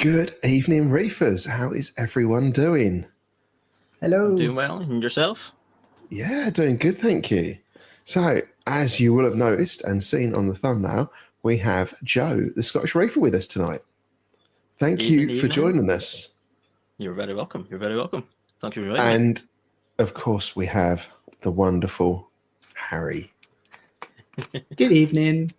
Good evening, Reefers. How is everyone doing? Hello. I'm doing well. And yourself? Yeah, doing good, thank you. So, as you will have noticed and seen on the thumbnail, we have Joe the Scottich Reefer with us tonight. Thank you for joining us. You're very welcome. You're very welcome. Thank you for inviting me. And, of course, we have the wonderful Harry. Good evening.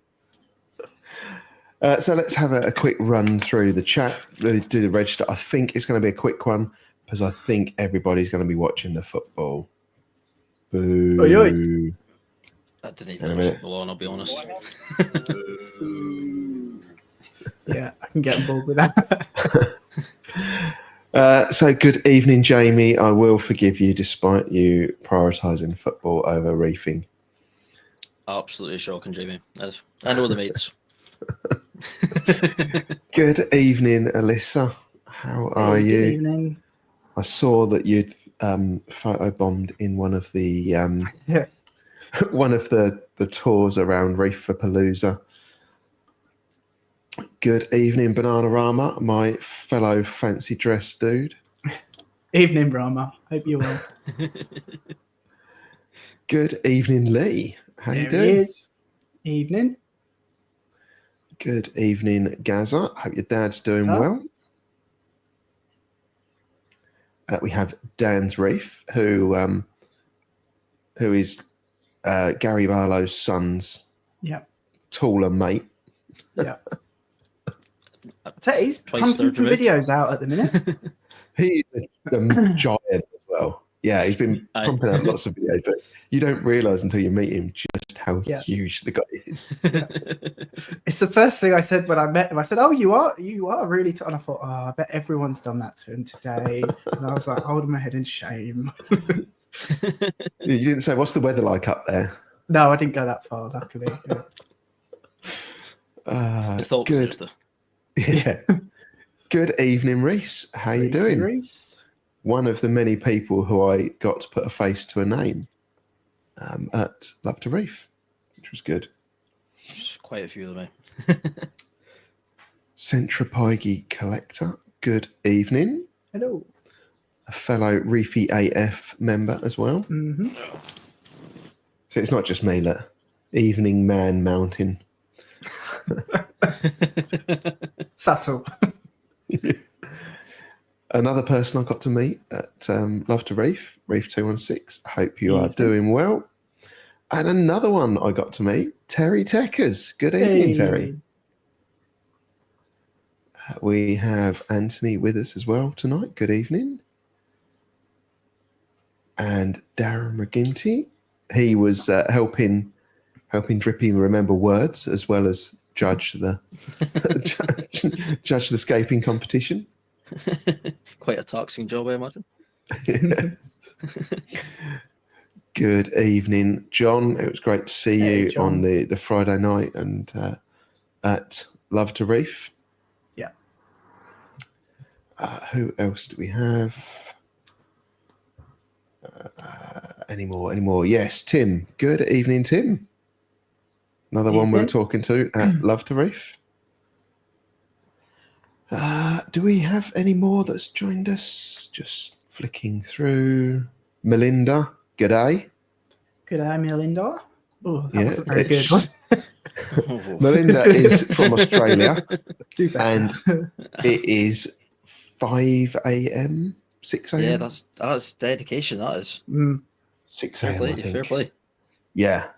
So let's have a quick run through the chat, really do the register. I think it's going to be a quick one because I think everybody's going to be watching the football. Boo. Oi, oi. I didn't even know football on, I'll be honest. Yeah, I can get on board with that. So good evening, Jamie. I will forgive you despite you prioritising football over reefing. Absolutely shocking, Jamie. I know the mates. Good evening, Alyssa. How are you? Good evening. I saw that you'd photobombed in one of the one of the tours around Reeferpalooza. Good evening, Banana Rama, my fellow fancy dress dude. Evening, Brahma. Hope you're well. Good evening, Lee. How you doing? There he is. Evening. Good evening, Gaza. Hope your dad's doing What's up? well. We have Dan's Reef, who is Gary Barlow's son's taller mate. Yeah. I tell you, he's Twice pumping third some removed. videos out at the minute. He's a giant as well. Yeah, he's been pumping out lots of videos, but you don't realise until you meet him just how huge the guy is. It's the first thing I said when I met him. I said, "Oh, you are really tall." And I thought, "Oh, I bet everyone's done that to him today." And I was like, holding my head in shame. You didn't say, what's the weather like up there? No, I didn't go that far, luckily. The thought was good. there, though. Yeah. Good evening, Reese. How you doing? Reese. One of the many people who I got to put a face to a name at Love to Reef, which was good. There's quite a few of them. Centropyge Collector, good evening. Hello. A fellow Reefy AF member as well. Mm-hmm. So it's not just me, look. Evening Man Mountain. Subtle. Another person I got to meet at Love to Reef, Reef 216. Hope you are doing well. And another one I got to meet, Terry Teckers. Good evening, Terry. We have Anthony with us as well tonight. Good evening. And Darren McGinty. He was helping Drippy remember words as well as judge the judge the scaping competition. Quite a taxing job, I imagine. Good evening, John. It was great to see you John. on the Friday night and at Love to Reef. Yeah. Who else do we have? Any more? Yes, Tim. Good evening, Tim. Another one we were talking to at Love to Reef. Do we have any more that's joined us? Just flicking through. Melinda, g'day. G'day, Melinda. Oh, that wasn't very good. Melinda is from Australia. Do better. And it is 5 a.m., 6 a.m. Yeah, that's dedication, that is. 6 Fair a.m., play, I think. fair play. Yeah.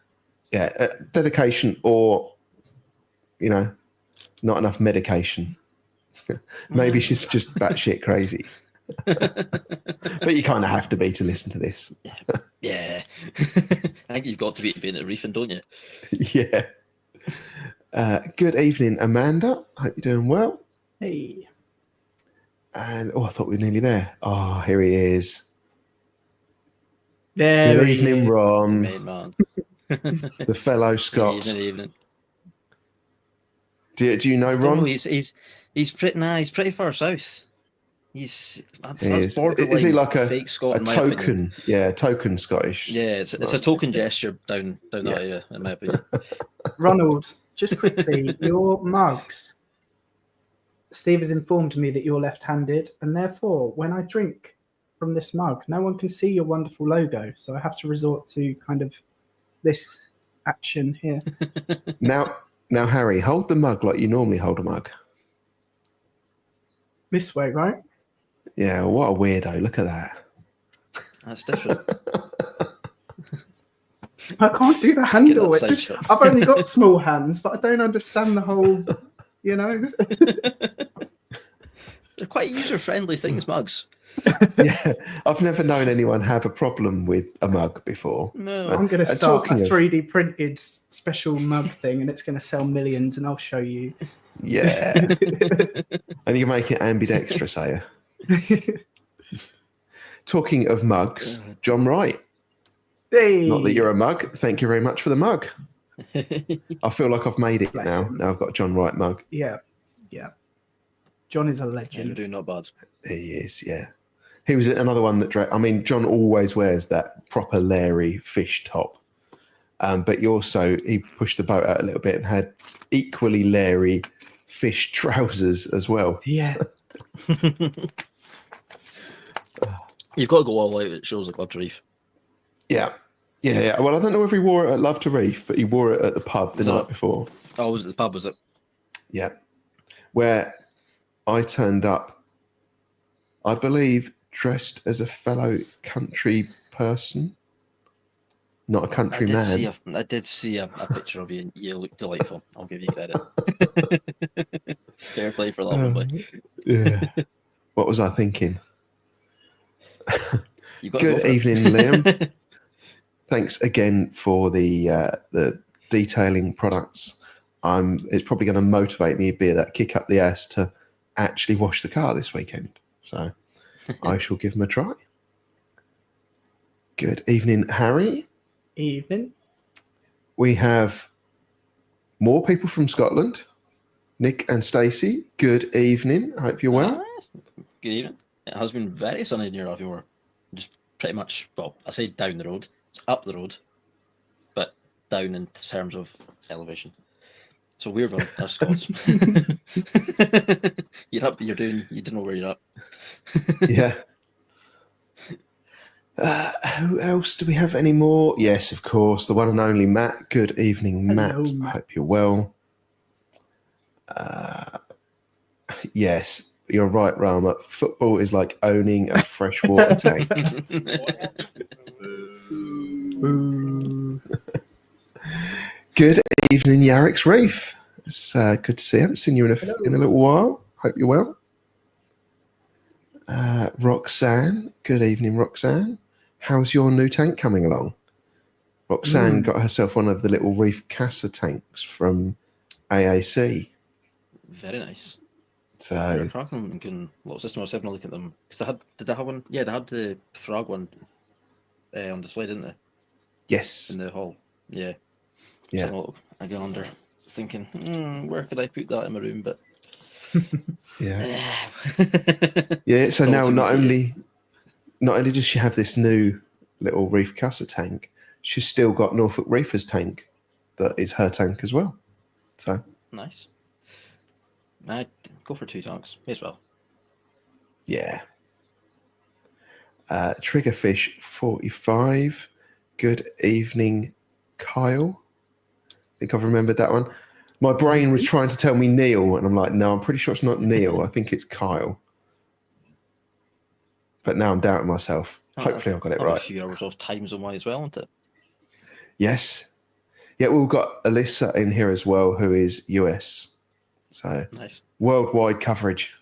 Dedication or, not enough medication. Maybe she's just batshit crazy. But you kind of have to be to listen to this. Yeah. I think you've got to be at Reefing, don't you? Yeah. Good evening, Amanda. Hope you're doing well. Hey. And, I thought we were nearly there. Oh, here he is. There Good he evening, is. Ron. Mate, man. The fellow Scot. Evening. Do you know Ron? No, he's pretty far south. That's borderline. Is he like a fake Scot, a in my token? opinion. Yeah, token Scottish. Yeah, it's a token gesture down that area, in my opinion. Ronald, just quickly, your mugs. Steve has informed me that you're left-handed, and therefore, when I drink from this mug, no one can see your wonderful logo. So I have to resort to kind of this action here. Now, Harry, hold the mug like you normally hold a mug. This way, right? Yeah, what a weirdo. Look at that. That's different. I can't do the handle. that It just, side shot. I've only got small hands, but I don't understand the whole, you know. They're quite user-friendly things, mugs. Yeah, I've never known anyone have a problem with a mug before. No. I'm going to And start a talking of- 3D printed special mug thing, and it's going to sell millions, and I'll show you. Yeah. And you make it ambidextrous, are you? Talking of mugs, John Wright. Hey. Not that you're a mug. Thank you very much for the mug. I feel like I've made it Bless now. him. Now I've got a John Wright mug. Yeah. John is a You're legend. doing not bad. He is, yeah. He was another one that I mean, John always wears that proper Larry fish top. But he pushed the boat out a little bit and had equally Larry fish trousers as well. Yeah. You've got to go all out. It shows like Love to Reef. Yeah. Well, I don't know if he wore it at Love to Reef, but he wore it at the pub the night before. Oh, was it the pub, was it? Yeah. Where I turned up, I believe, dressed as a fellow country person, not a country man. I did see a picture of you, and you look delightful. I'll give you credit. Fair play for that one, boy. Yeah. What was I thinking? You got to Good go for it. evening, Liam. Thanks again for the detailing products. It's probably going to motivate me a bit, that kick up the ass to actually wash the car this weekend. So I shall give them a try. Good evening, Harry. Evening. We have more people from Scotland. Nick and Stacey, good evening. I hope you're well. Good evening. It has been very sunny near Offimore. Just pretty much, well, I say down the road. It's up the road, but down in terms of elevation. So weird one, us Scots. You're up, you don't know where you're up. Yeah. Who else do we have any more? Yes, of course, the one and only Matt. Good evening, Matt. Hello, I Matt. hope you're well. Yes, you're right, Rama. Football is like owning a freshwater tank. Ooh. Good evening, Yarrick's Reef. It's good to see you. I haven't seen you in a little while. Hope you're well. Roxanne. Good evening, Roxanne. How's your new tank coming along? Roxanne got herself one of the little Reef Casa tanks from AAC. Very nice. So Cracking can lots of customers having a look at them because did they have one? Yeah, they had the frog one on display, didn't they? yes, In the hall. Yeah. yeah. So I go under thinking, where could I put that in my room? But Yeah. Yeah, so It's all now too not easy. only does she have this new little Reef Casa tank, she's still got Norfolk Reefers tank that is her tank as well. So Nice. I'd go for 2 tanks. May as well. yeah. Triggerfish 45. Good evening, Kyle. I think I've remembered that one. My brain was trying to tell me Neil, and I'm like, no, I'm pretty sure it's not Neil. I think it's Kyle. But now I'm doubting myself. Hopefully I've got it I'll have right. A few hours off time zone wise as well, isn't it? Yes. Yeah, we've got Alyssa in here as well, who is US. So Nice. worldwide coverage.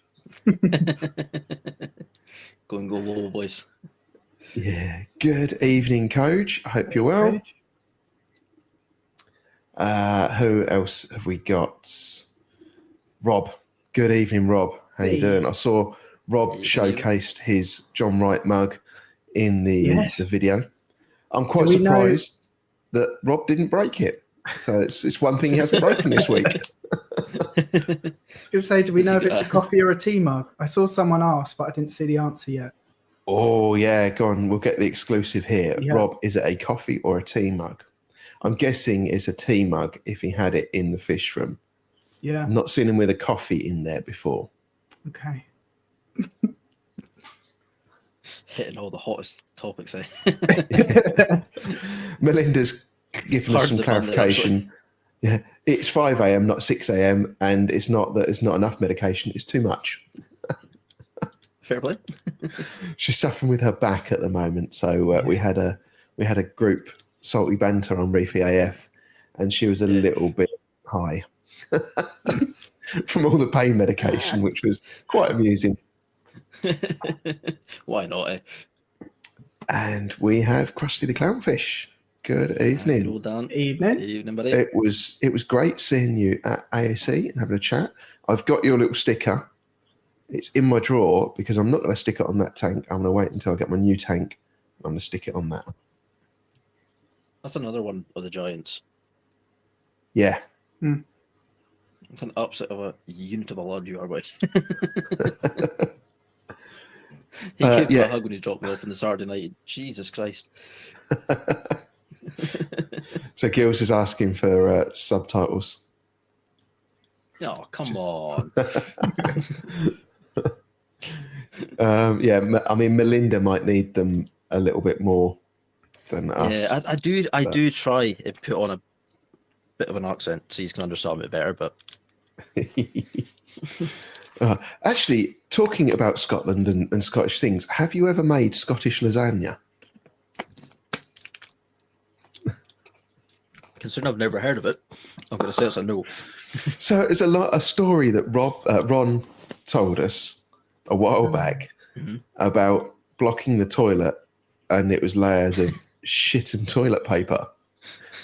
Go low, boys. Yeah. Good evening, Coach. I hope you're well. Who else have we got? Rob. Good evening, Rob. How you doing? I saw Rob showcased his John Wright mug in the video. I'm quite surprised that Rob didn't break it. So it's one thing he hasn't broken this week. I was going to say, do we know if it's a coffee or a tea mug? I saw someone ask, but I didn't see the answer yet. Oh, yeah. Go on. We'll get the exclusive here. Yeah. Rob, is it a coffee or a tea mug? I'm guessing it's a tea mug if he had it in the fish room. Yeah. I've not seen him with a coffee in there before. Okay. Hitting all the hottest topics. Melinda's given us Pardon some the pun there, clarification. Yeah, it's 5 a.m., not 6 a.m., and it's not that it's not enough medication; it's too much. Fair play. She's suffering with her back at the moment, so we had a group salty banter on Reefy AF, and she was a little bit high from all the pain medication, which was quite amusing. Why not? Eh? And we have Krusty the Clownfish. Good evening. Good old Dan. Evening. Evening, buddy. It was great seeing you at AAC and having a chat. I've got your little sticker. It's in my drawer because I'm not going to stick it on that tank. I'm going to wait until I get my new tank. I'm going to stick it on that. That's another one of the giants. Yeah. It's an upset of a unit of a lord you are with. He gave me a hug when he dropped me off on the Saturday night. Jesus Christ. So Gills is asking for subtitles. Oh, come on. Yeah, I mean, Melinda might need them a little bit more than us. Yeah, I do try and put on a bit of an accent so you can understand me better, but actually, talking about Scotland and Scottish things, have you ever made Scottish lasagna? considering I've never heard of it, I'm going to say it's a no. So it's a story that Ron told us a while back about blocking the toilet, and it was layers of shit and toilet paper,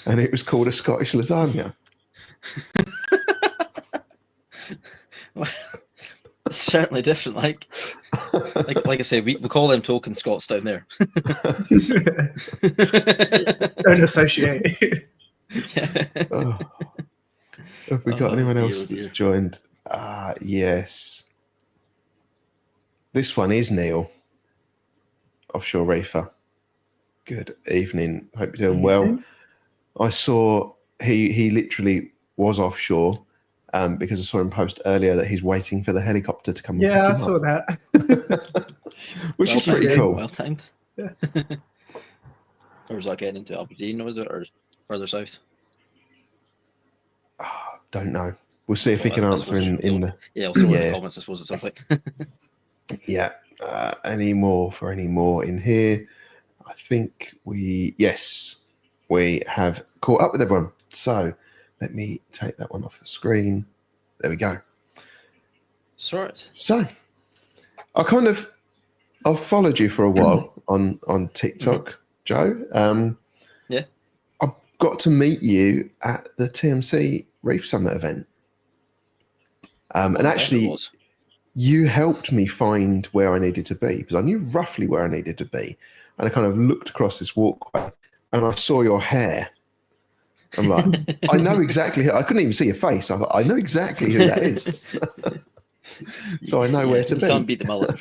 and it was called a Scottish lasagna. Well, it's certainly different. Like I say, we call them token Scots down there. Don't associate. Oh. Have we got anyone else that's joined? Yes. This one is Neil, offshore reefer. Good evening. Hope you're doing well. I saw he literally was offshore because I saw him post earlier that he's waiting for the helicopter to come and pick him Yeah, I up. saw that. Which is pretty cool. Well timed. Yeah. Or was that getting into Aberdeen, was it, or further south? Don't know. We'll see if he can answer in the... Yeah, I'll throw in the comments, I suppose, at some point. Yeah. Any more in here? I think we have caught up with everyone. So let me take that one off the screen. There we go. Sort. So I've followed you for a while on TikTok, Joe. Yeah. I got to meet you at the TMC Reef Summit event. And actually, you helped me find where I needed to be because I knew roughly where I needed to be. And I kind of looked across this walkway and I saw your hair. I'm like, I know exactly. I couldn't even see your face. I thought, I know exactly who that is. So I know where to be. You can't beat the mullet.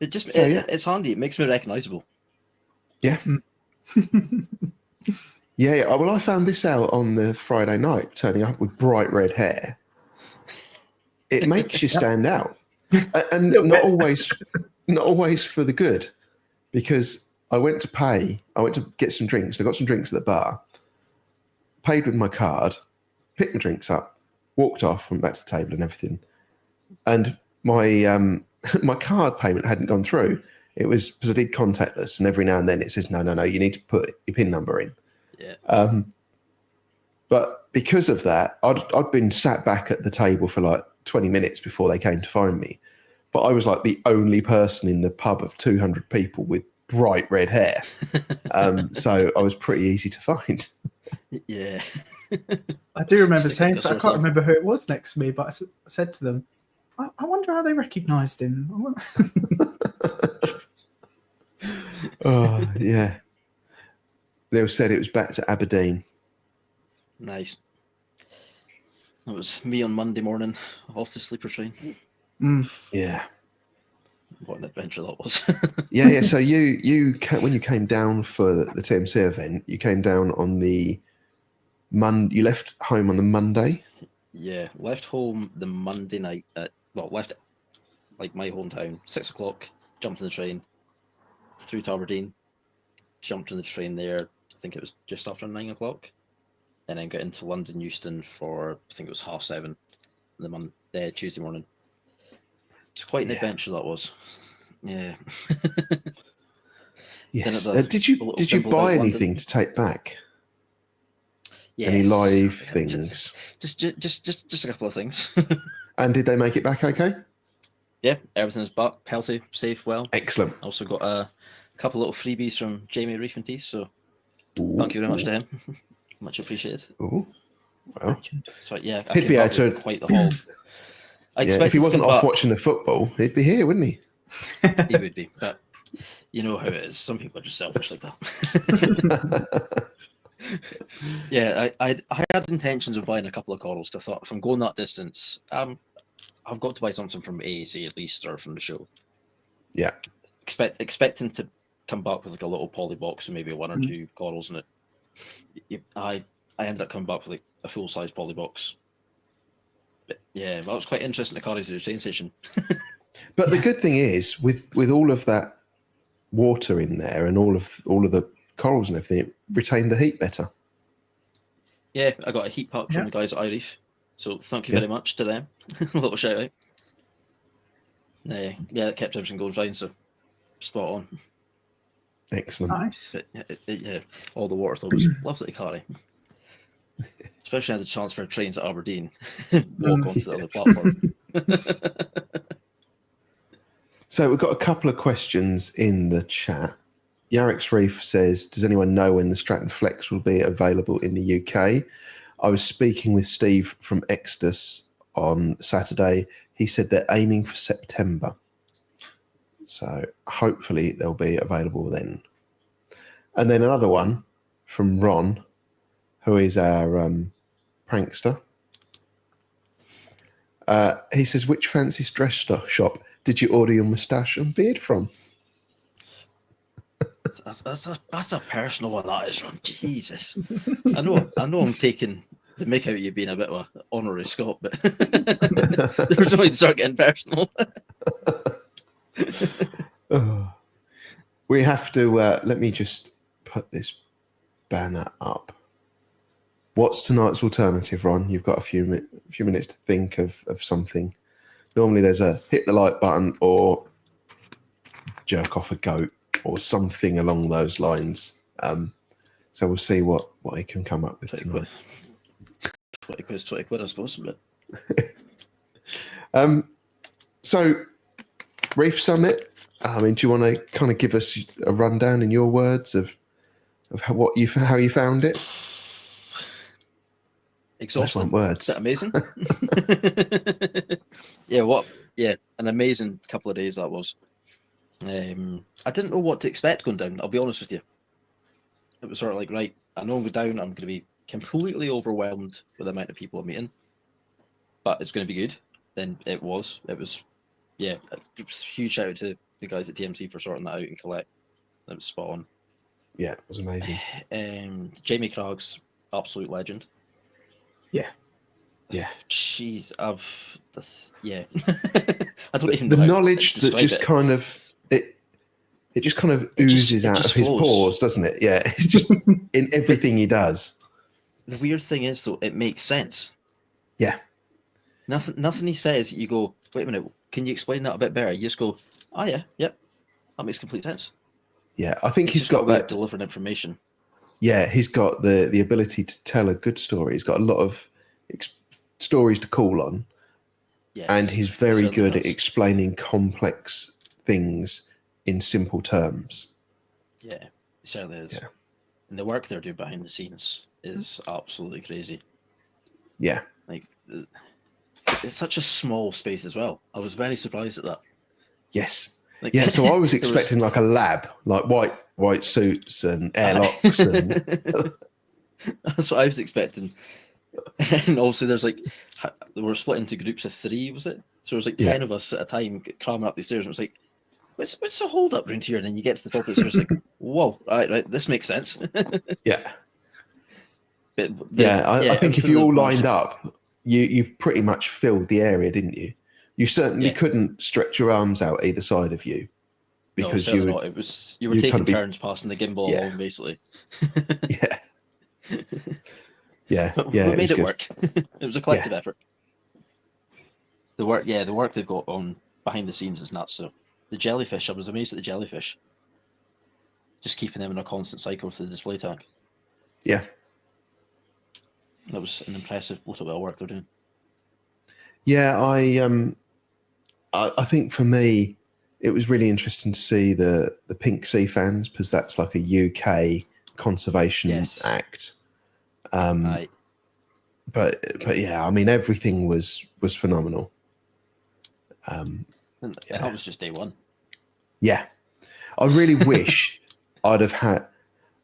It's handy. It makes me recognisable. Yeah. Yeah. Well, I found this out on the Friday night, turning up with bright red hair. It makes you stand out, and not always for the good, because I went to get some drinks. I got some drinks at the bar, paid with my card, picked my drinks up, walked off, went back to the table and everything. And my my card payment hadn't gone through. It was because I did contactless, and every now and then it says, no, you need to put your PIN number in. Yeah. But because of that, I'd been sat back at the table for like 20 minutes before they came to find me. But I was like the only person in the pub of 200 people with bright red hair. So I was pretty easy to find. Yeah. I do remember saying so. I can't remember who it was next to me, but I said to them, I wonder how they recognised him. Oh, yeah. Neil said it was back to Aberdeen. Nice. That was me on Monday morning off the sleeper train. Yeah. What an adventure that was. Yeah. So you when you came down for the TMC event, you came down on the you left home on the Monday. Yeah, left home the Monday night. Left like my hometown, 6 o'clock. Jumped in the train through to Aberdeen. Jumped in the train there. I think it was just after 9 o'clock, and then got into London Euston for I think it was 7:30 the Tuesday morning. It's quite an adventure that was. Yeah. Yes. Did you buy anything to take back? Yes. Any live things? Just a couple of things. And did they make it back okay? Yeah, everything's back, healthy, safe, well. Excellent. Also got a couple little freebies from Jamie Reef and Tea, so Ooh. thank you very much to him. Much appreciated. Ooh. Well, so yeah, he'd be able to quite the haul. If he wasn't off watching the football, he'd be here, wouldn't he? He would be, but you know how it is. Some people are just selfish like that. Yeah, I had intentions of buying a couple of corals. I thought if I'm going that distance, I've got to buy something from AAC at least, or from the show. Yeah. Expecting to come back with like a little poly box and maybe one or two corals in it. I ended up coming back with like a full size poly box. But yeah, that was quite interesting to carry to the train station. But the good thing is, with all of that water in there and all of the corals and everything, it retained the heat better. Yeah, I got a heat pack from the guys at Reef, so thank you very much to them. A little shout out. Yeah, it kept everything going fine, so spot on. Excellent. Nice. But, yeah, all the water was lovely to carry. Especially had the chance for trains at Aberdeen, walk onto the other platform. So we've got a couple of questions in the chat. Yarrick's Reef says, does anyone know when the Stratton Flex will be available in the UK? I was speaking with Steve from Exodus on Saturday. He said they're aiming for September. So hopefully they'll be available then. And then another one from Ron, who is our prankster. He says, which fancy dress shop did you order your moustache and beard from? That's a personal one, that is, Ron. Jesus. I know I'm taking the mick out of you being a bit of an honorary Scot, but there's no way to start getting personal. We have to, let me just put this banner up. What's tonight's alternative, Ron? You've got a few minutes to think of something. Normally there's a hit the like button or jerk off a goat or something along those lines. So we'll see what he can come up with tonight. 20 quid, I suppose. But... so, Reef Summit, I mean, do you want to kind of give us a rundown in your words of how you found it? Exhausting. Words. Is that amazing? Yeah, an amazing couple of days that was. I didn't know what to expect going down, I'll be honest with you. It was sort of like, right, I know I'm going down, I'm going to be completely overwhelmed with the amount of people I'm meeting, but it's going to be good. Then it was, yeah, a huge shout out to the guys at TMC for sorting that out and collect. That was spot on. Yeah, it was amazing. Jamie Cragg's absolute legend. Yeah. Jeez, I don't even know the how knowledge to that just kind of it just kind of oozes out of his pores, doesn't it? Yeah, it's just in everything he does. The weird thing is, though, it makes sense. Yeah. Nothing he says, you go, wait a minute, can you explain that a bit better? You just go, oh yeah, yep, that makes complete sense. Yeah, I think he's got that delivering information. Yeah, he's got the ability to tell a good story. He's got a lot of stories to call on. Yes, and he's very good at explaining complex things in simple terms. Yeah, it certainly is. Yeah. And the work they're doing behind the scenes is absolutely crazy. Yeah. Like, it's such a small space as well. I was very surprised at that. Yes. Like, yeah, so I was expecting like a lab, like white suits and airlocks. And... That's what I was expecting. And also there's like, we're split into groups of 3, was it? So there was like 10 of us at a time cramming up the stairs, and it was like, what's the hold up round here? And then you get to the top of the stairs, like, whoa, right, this makes sense. Yeah. I think if you all lined up you pretty much filled the area, didn't you? You certainly couldn't stretch your arms out either side of you because no, not. It was you were taking turns passing the gimbal along, basically. Yeah. Yeah, but yeah. We made it work. It was a collective effort. The work they've got on behind the scenes is nuts. So the jellyfish, I was amazed at the jellyfish. Just keeping them in a constant cycle to the display tank. Yeah. That was an impressive little bit of work they're doing. Yeah, I think for me, it was really interesting to see the pink sea fans, because that's like a UK conservation act. But yeah, I mean, everything was phenomenal. And that was just day one. Yeah, I really wish I'd have had,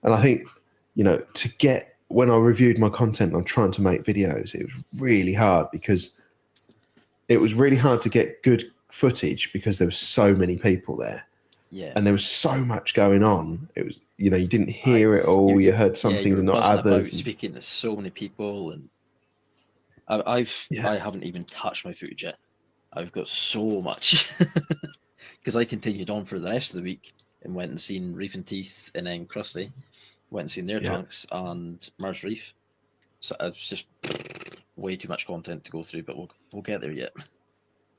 and I think, to get, when I reviewed my content, I'm trying to make videos, it was really hard because it was really hard to get good footage because there were so many people there. Yeah. And there was so much going on. It was, you didn't hear it all. You heard some things and not others. Speaking to so many people, and I haven't even touched my footage yet. I've got so much because I continued on for the rest of the week and went and seen Reef and Teeth and then Krusty, went and seen their tanks and Mars Reef. So it's just way too much content to go through, but we'll get there yet.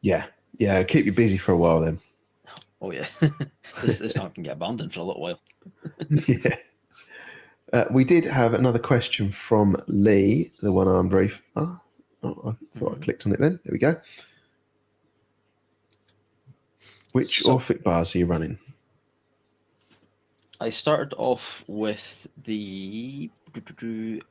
Yeah, keep you busy for a while then. Oh yeah, this tank can get abandoned for a little while. Yeah. We did have another question from Lee, the one-armed reef. Oh, I thought I clicked on it then. There we go. Which Orphic bars are you running? I started off with the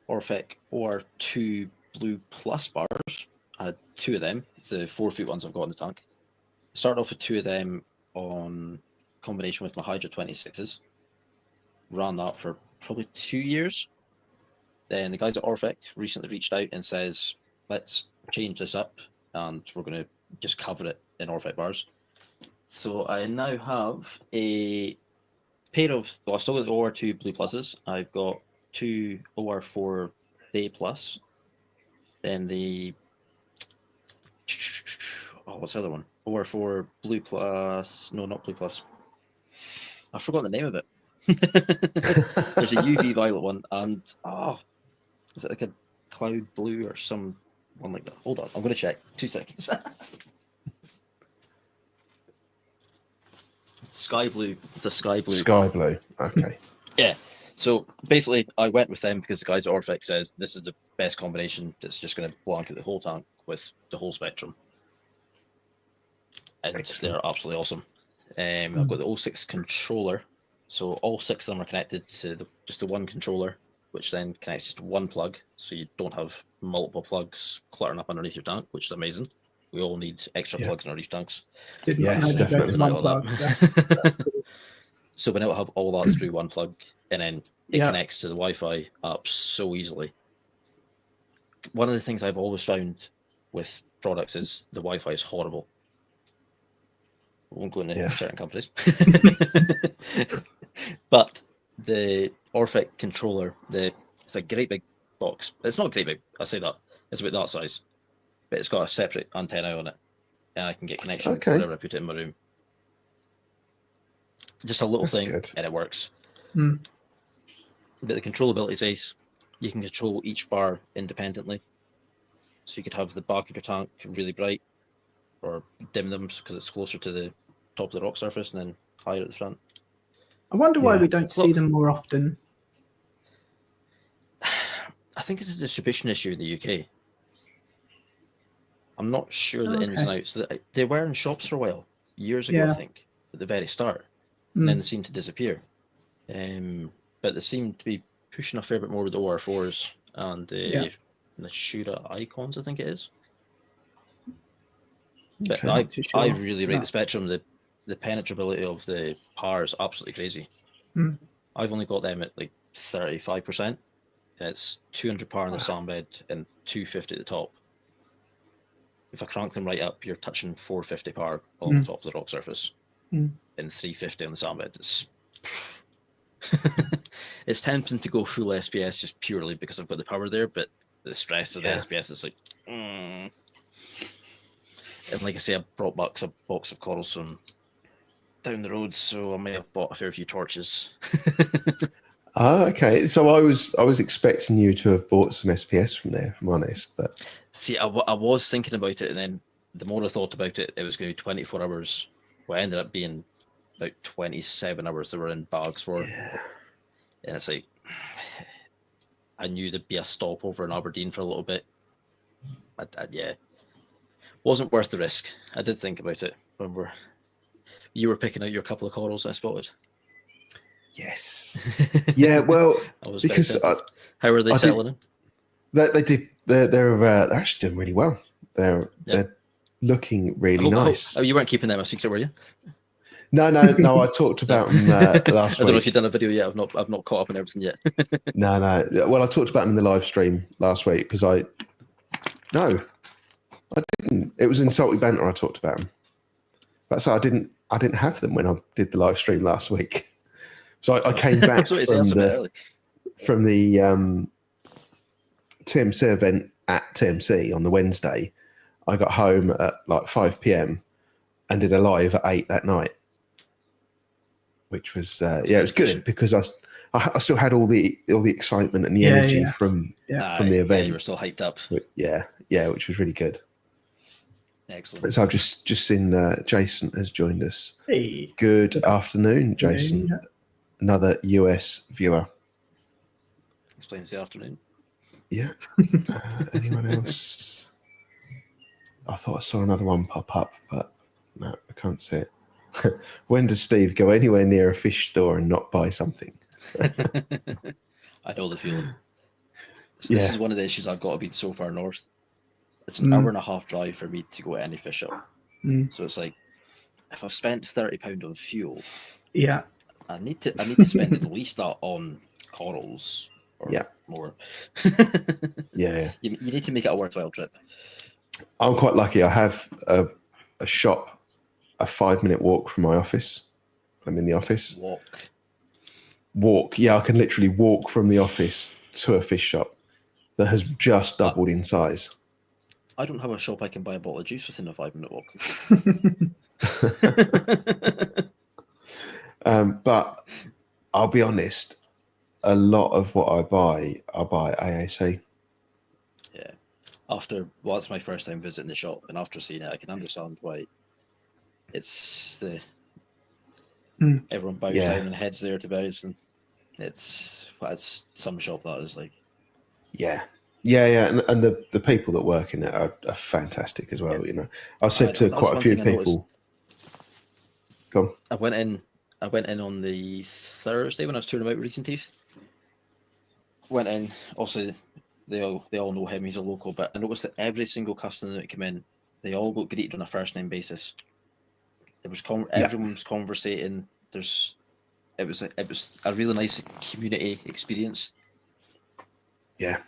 Orphic OR2 Blue Plus bars. I had 2 of them. It's the 4-foot ones I've got in the tank. I started off with 2 of them on combination with my Hydra 26s. Ran that for probably 2 years. Then the guys at Orphic recently reached out and says, let's change this up and we're going to just cover it in Orphic bars. So I now have a pair of, I still got the OR2 Blue Pluses. I've got 2 OR4 Day Plus. Then the, what's the other one? OR4 Blue Plus, no, not Blue Plus. I forgot the name of it. There's a UV violet one, and is it like a cloud blue or some one like that? Hold on, I'm going to check. 2 seconds. Sky blue. It's a sky blue. Sky blue. Okay. Yeah. So basically, I went with them because the guys at Orphic says this is the best combination. That's just going to blanket the whole tank with the whole spectrum. And they're absolutely awesome. I've got the 06 controller. So all 6 of them are connected to just the one controller, which then connects just to one plug. So you don't have multiple plugs cluttering up underneath your tank, which is amazing. We all need extra plugs in our reef tanks. Yes, definitely. So being able to have all that through one plug, and then it connects to the Wi-Fi up so easily. One of the things I've always found with products is the Wi-Fi is horrible. I won't go into certain companies. But the Orphic controller, it's a great big box. It's not great big, I say that. It's about that size. But it's got a separate antenna on it. And I can get connection whenever I put it in my room. Just a little thing, and it works. But the controllability is ace. You can control each bar independently. So you could have the back of your tank really bright, or dim them because it's closer to the top of the rock surface, and then higher at the front. I wonder why we don't see them more often. I think it's a distribution issue in the UK. I'm not sure the ins and outs. They were in shops for a while, years ago, I think, at the very start. And then they seemed to disappear. But they seem to be pushing a fair bit more with the OR4s and the Shura icons, I think it is. But I really rate the spectrum. The penetrability of the power is absolutely crazy. I've only got them at like 35%. And it's 200 power in the sand bed and 250 at the top. If I crank them right up, you're touching 450 power on the top of the rock surface. And 350 on the sand bed. It's tempting to go full SPS just purely because I've got the power there, but the stress of the SPS. It's like, and like I say, I brought back a box of corals from down the road, so I may have bought a fair few torches. Oh, okay. So I was expecting you to have bought some SPS from there, if I'm honest. But see, I was thinking about it, and then the more I thought about it, it was going to be 24 hours. Well, it ended up being about 27 hours that were in bags for. Yeah. And it's like, I knew there'd be a stopover in Aberdeen for a little bit. Yeah, wasn't worth the risk. I did think about it when you were picking out your couple of corals I spotted. Yes. Yeah. Well, because how are they settling in? They did. They're actually doing really well. They're looking really nice. Oh, you weren't keeping them a secret, were you? No. I talked about them last week. I don't know if you've done a video yet. I've not caught up on everything yet. No. Well, I talked about them in the live stream last week because I didn't. It was in Salty Banter I talked about them. That's so I didn't have them when I did the live stream last week. So I came back from the TMC event at TMC on the Wednesday. I got home at like 5 p.m. and did a live at 8 that night, which was it was good because I still had all the excitement and the energy from the event. Yeah, you were still hyped up. Yeah, which was really good. Excellent. So I've just seen Jason has joined us. Hey. Good afternoon, Jason. Yeah. Another US viewer. Explains the afternoon. Yeah. Anyone else? I thought I saw another one pop up, but no, I can't see it. When does Steve go anywhere near a fish store and not buy something? I know the feeling. So this is one of the issues I've got to be so far north. It's an hour and a half drive for me to go to any fish shop. So it's like, if I've spent £30 on fuel, I need to spend at least that on corals or more. You need to make it a worthwhile trip. I'm quite lucky. I have a shop a 5-minute walk from my office. I'm in the office. Walk. Yeah, I can literally walk from the office to a fish shop that has just doubled in size. I don't have a shop I can buy a bottle of juice within a 5-minute walk. But I'll be honest, a lot of what I buy AAC. Yeah. It's my first time visiting the shop, and after seeing it, I can understand why it's everyone bows down and heads there to bows, and it's some shop that is like. Yeah, and the people that work in it are fantastic as well. You know, I've said to quite a few people. Go on. I went in on the Thursday when I was touring about Recent Teeth. Went in, also they all know him, he's a local, but I noticed that every single customer that came in, they all got greeted on a first name basis. It was everyone was conversating. It was a really nice community experience. Yeah.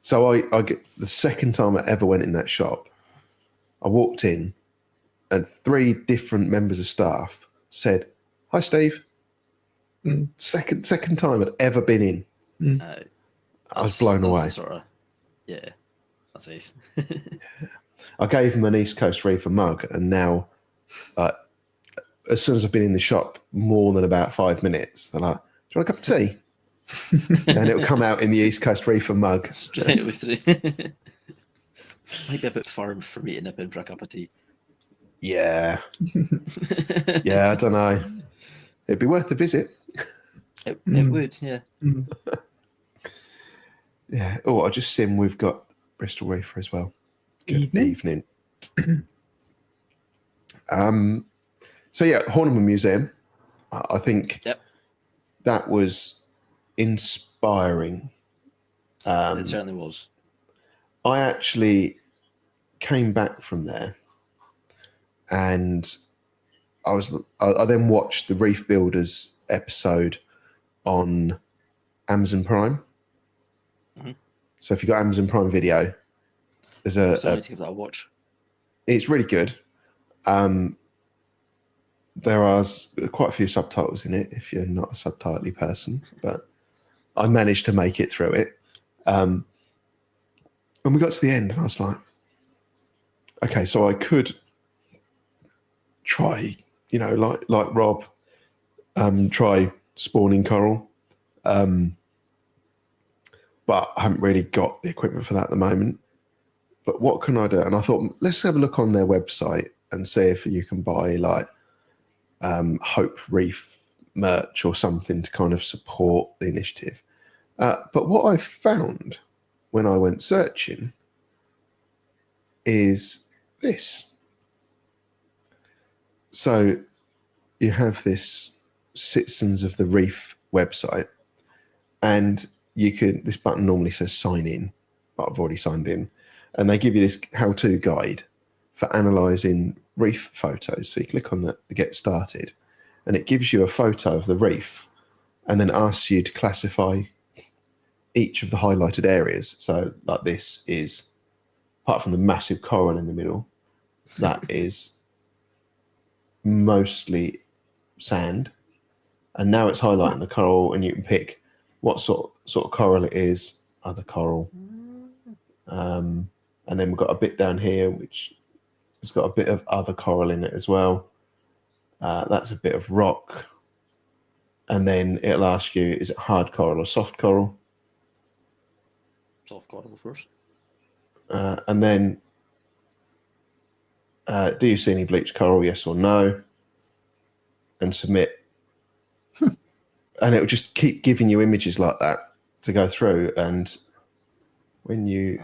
So I get the second time I ever went in that shop, I walked in and 3 different members of staff said, "Hi, Steve." Second time I'd ever been in. I was blown away. That's nice. I gave him an East Coast Reefer mug, and now, as soon as I've been in the shop more than about 5 minutes, they're like, "Do you want a cup of tea?" And it'll come out in the East Coast Reefer mug. Straight with through. Might be a bit far for me to nip in for a cup of tea. Yeah. I don't know. It'd be worth the visit. It would, yeah. Yeah. Oh, I just seen we've got Bristol Reefer as well. Good evening. So yeah, Horniman Museum. I think that was inspiring. It certainly was. I actually came back from there, and I then watched the Reef Builders episode on Amazon Prime. So if you've got Amazon Prime Video, there's I give that a watch. It's really good. There are quite a few subtitles in it if you're not a subtitly person, but I managed to make it through it. And we got to the end, and I was like, okay, so I could try, like Rob, try spawning coral. But I haven't really got the equipment for that at the moment. But what can I do? And I thought, let's have a look on their website and see if you can buy like Hope Reef merch or something to kind of support the initiative. But what I found when I went searching is this. So you have this Citizens of the Reef website, and this button normally says sign in, but I've already signed in. And they give you this how-to guide for analysing reef photos. So you click on the get started, and it gives you a photo of the reef and then asks you to classify each of the highlighted areas. So like this is, apart from the massive coral in the middle, that is mostly sand. And now it's highlighting the coral, and you can pick what sort of coral it is, other coral. And then we've got a bit down here which has got a bit of other coral in it as well. That's a bit of rock. And then it'll ask you, is it hard coral or soft coral? Soft coral, of course. And then, do you see any bleached coral, yes or no? And submit. And it will just keep giving you images like that to go through. And when you...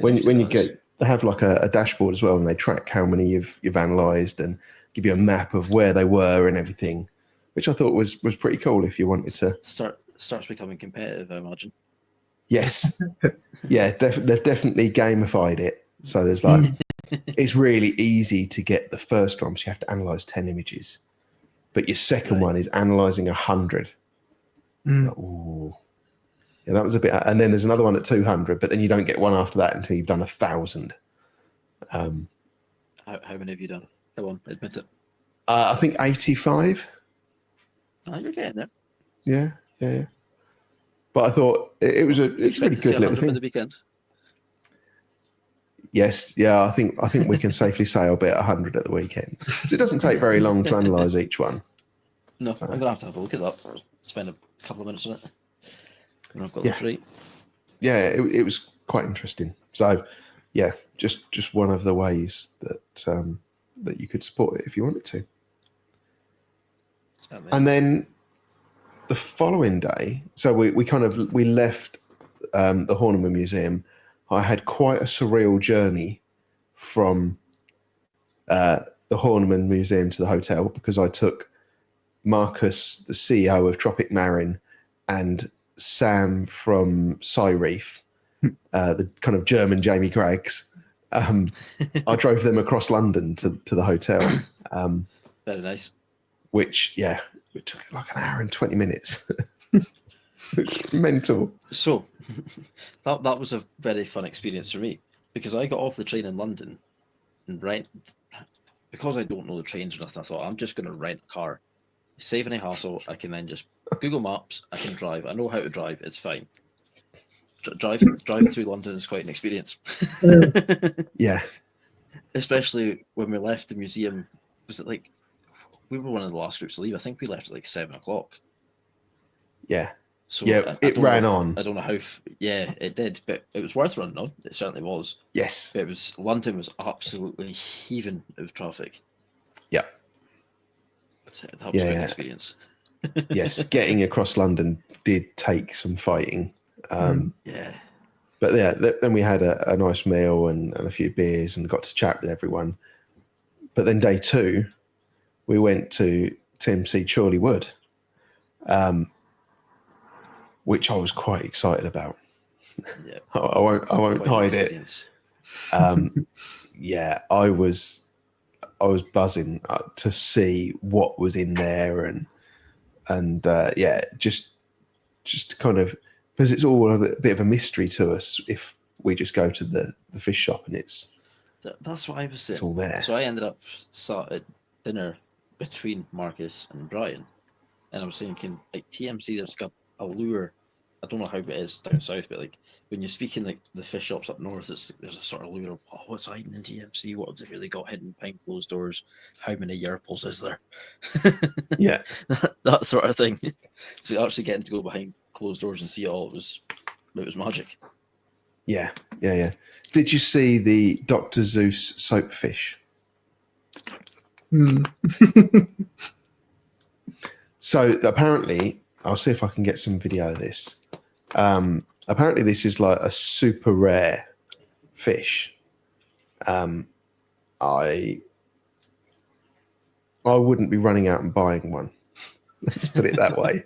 when you get, they have like a dashboard as well, and they track how many you've analysed and give you a map of where they were and everything, which I thought was pretty cool if you wanted to starts becoming competitive, I imagine. Yes, yeah, they've definitely gamified it. So there's like it's really easy to get the first one, so you have to analyse 10 images, but your second one is analysing 100. Like, ooh. Yeah, that was a bit, and then there's another one at 200, but then you don't get one after that until you've done 1,000. How many have you done? Go on, admit it. I think 85. Oh, you're getting there. Yeah. But I thought it was a really good little thing. The weekend. Yes, yeah, I think we can safely say I'll be at 100 at the weekend. It doesn't take very long to analyse each one. No, so. I'm gonna have a look at that. Spend a couple of minutes on it. And I've got them free. Yeah, it was quite interesting. So, yeah, just one of the ways that you could support it if you wanted to. And then the following day, so we left the Horniman Museum. I had quite a surreal journey from the Horniman Museum to the hotel, because I took Marcus, the CEO of Tropic Marin, and Sam from Reef, the kind of German Jamie Craigs. I drove them across London to the hotel. Very nice. Which, yeah, it took like an hour and 20 minutes. Mental. So that was a very fun experience for me, because I got off the train in London and because I don't know the trains or nothing, I thought I'm just going to rent a car, save any hassle. I can then just Google Maps. I can drive. I know how to drive. It's fine. Driving through London is quite an experience. Yeah, especially when we left the museum. Was it like we were one of the last groups to leave? I think we left at like 7 o'clock. Yeah. So yeah, it ran on. I don't know how. Yeah, it did, but it was worth running on. It certainly was. Yes. But London was absolutely heaving of traffic. Yeah. So that was a good experience. Yes, getting across London did take some fighting. Yeah. But yeah, then we had a nice meal and a few beers and got to chat with everyone. But then day 2, we went to see Chorley Wood, which I was quite excited about. Yeah. I won't hide it. Yeah, I was buzzing to see what was in there, and yeah, just kind of, because it's all a bit of a mystery to us if we just go to the fish shop and that's what I was saying. It's all there. So I ended up sat at dinner between Marcus and Brian, and I was thinking, like, TMC, there's got a lure I don't know how it is down south, but like when you speak in like the fish shops up north, there's a sort of lure of what's hiding in TMC, what have they really got hidden behind closed doors, how many yerples is there? Yeah, that sort of thing. So actually getting to go behind closed doors and see it all, it was magic. Yeah. Did you see the Dr. Zeus soapfish? So apparently, I'll see if I can get some video of this. Apparently, this is like a super rare fish. I wouldn't be running out and buying one. Let's put it that way.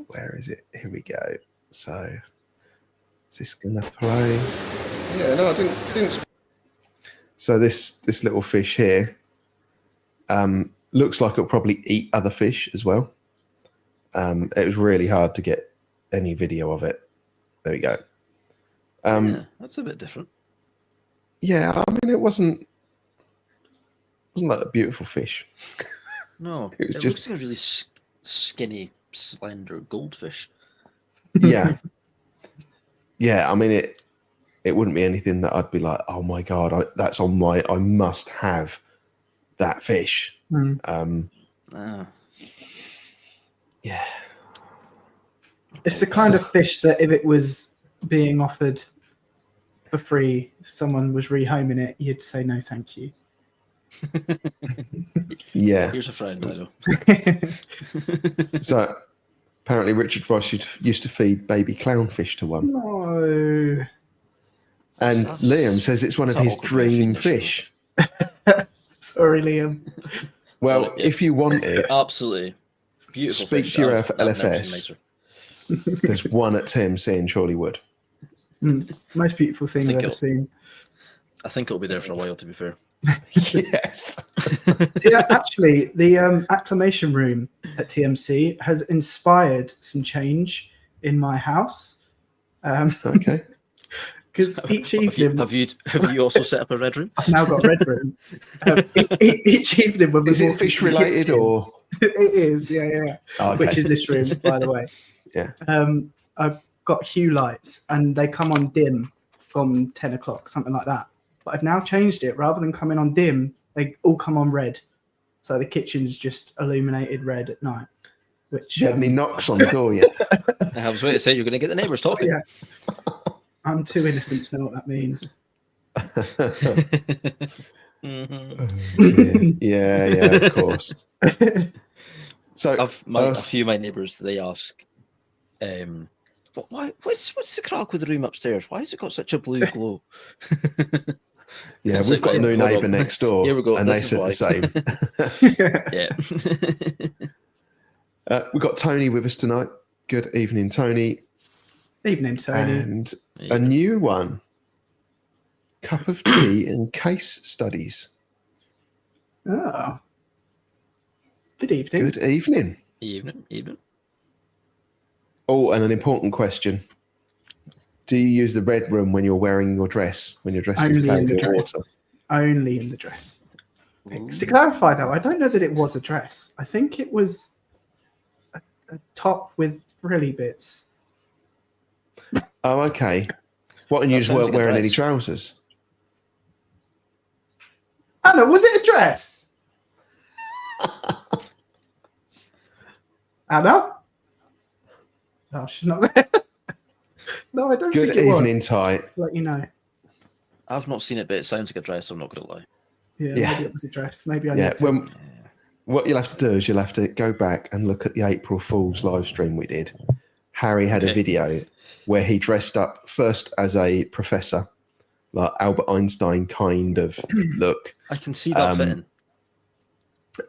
Where is it? Here we go. So, is this gonna play? Yeah, no, I didn't. So this little fish here looks like it'll probably eat other fish as well. It was really hard to get any video of it. There we go. Yeah, that's a bit different. Yeah, I mean, it wasn't like a beautiful fish. No, It was it just looks like a really skinny, slender goldfish. Yeah. I mean, it wouldn't be anything that I'd be like, oh my god, that's on my. I must have that fish. Yeah. It's the kind of fish that if it was being offered for free, someone was rehoming it, you'd say no, thank you. Yeah. Here's a friend, I know. So apparently Richard Ross used to feed baby clownfish to one. No. And Liam says it's one of his dream fish. Sorry, Liam. Well, if you want it, absolutely beautiful. Speak fish. to your I've never seen LFS. nicer. There's one at TMC in Chorleywood. Most beautiful thing I've ever seen. I think it'll be there for a while, to be fair. Yes. So yeah, actually, the acclimation room at TMC has inspired some change in my house. Okay. Because each evening, have you also set up a red room? I've now got a red room. Each evening, when Is it fish related or? It is, yeah. Oh, okay. Which is this room, by the way. Yeah. I've got hue lights, and they come on dim from 10 o'clock, something like that. But I've now changed it. Rather than coming on dim, they all come on red. So the kitchen's just illuminated red at night. Which You had any knocks on the door yet? I was waiting to say you're going to get the neighbours talking. Yeah. I'm too innocent to know what that means. Yeah, of course. So a few of my neighbours, they ask, what's the crack with the room upstairs? Why has it got such a blue glow? Yeah, we've got a new neighbour next door, Here we go. and they said the same. We've got Tony with us tonight. Good evening, Tony. Evening, Tony. And a new one, Cup of Tea and Case Studies. Oh. Good evening. Good evening. Evening. Oh, and an important question. Do you use the red room when you're wearing your dress, when you're dressed as Claudia Water? Only in the dress. To clarify, though, I don't know that it was a dress. I think it was a top with frilly bits. Oh, okay. What, and you just weren't wearing any trousers? Anna, was it a dress? Anna? Oh, she's not there. No, I don't think it was. Good evening, Ty. Let you know. I've not seen it, but it sounds like a dress, I'm not going to lie. Yeah, maybe it was a dress. Maybe I need to. What you'll have to do is you'll have to go back and look at the April Fool's live stream we did. Harry had a video where he dressed up first as a professor, like Albert Einstein kind of look. I can see that fitting.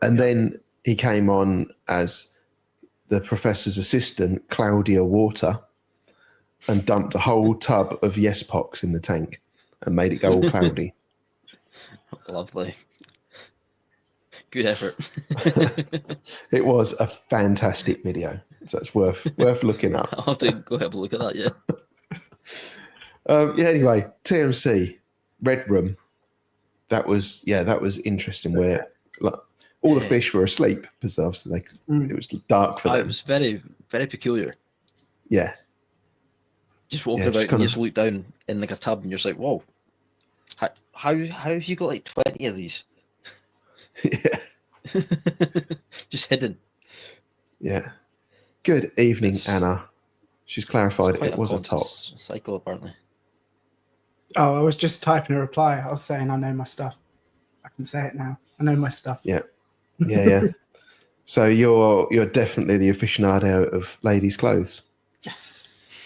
And then he came on as the professor's assistant, Claudia Water, and dumped a whole tub of Yes Pox in the tank and made it go all cloudy. Lovely. Good effort. It was a fantastic video. So it's worth looking up. I'll have to go have a look at that, yeah. Anyway, TMC, Red Room. That was interesting. Where like all the fish were asleep because obviously it was dark for them. It was very, very peculiar. Yeah. Just walking Yeah, just about kind and you of- just look down in like a tub and you're just like, whoa, how have you got like 20 of these? Yeah. Just hidden. Yeah. Good evening, It's- Anna. She's It's clarified quite it was a top. conscious cycle, apparently. Oh, I was just typing a reply. I was saying I know my stuff. I can say it now. I know my stuff. Yeah. Yeah. So you're definitely the aficionado of ladies' clothes. Yes.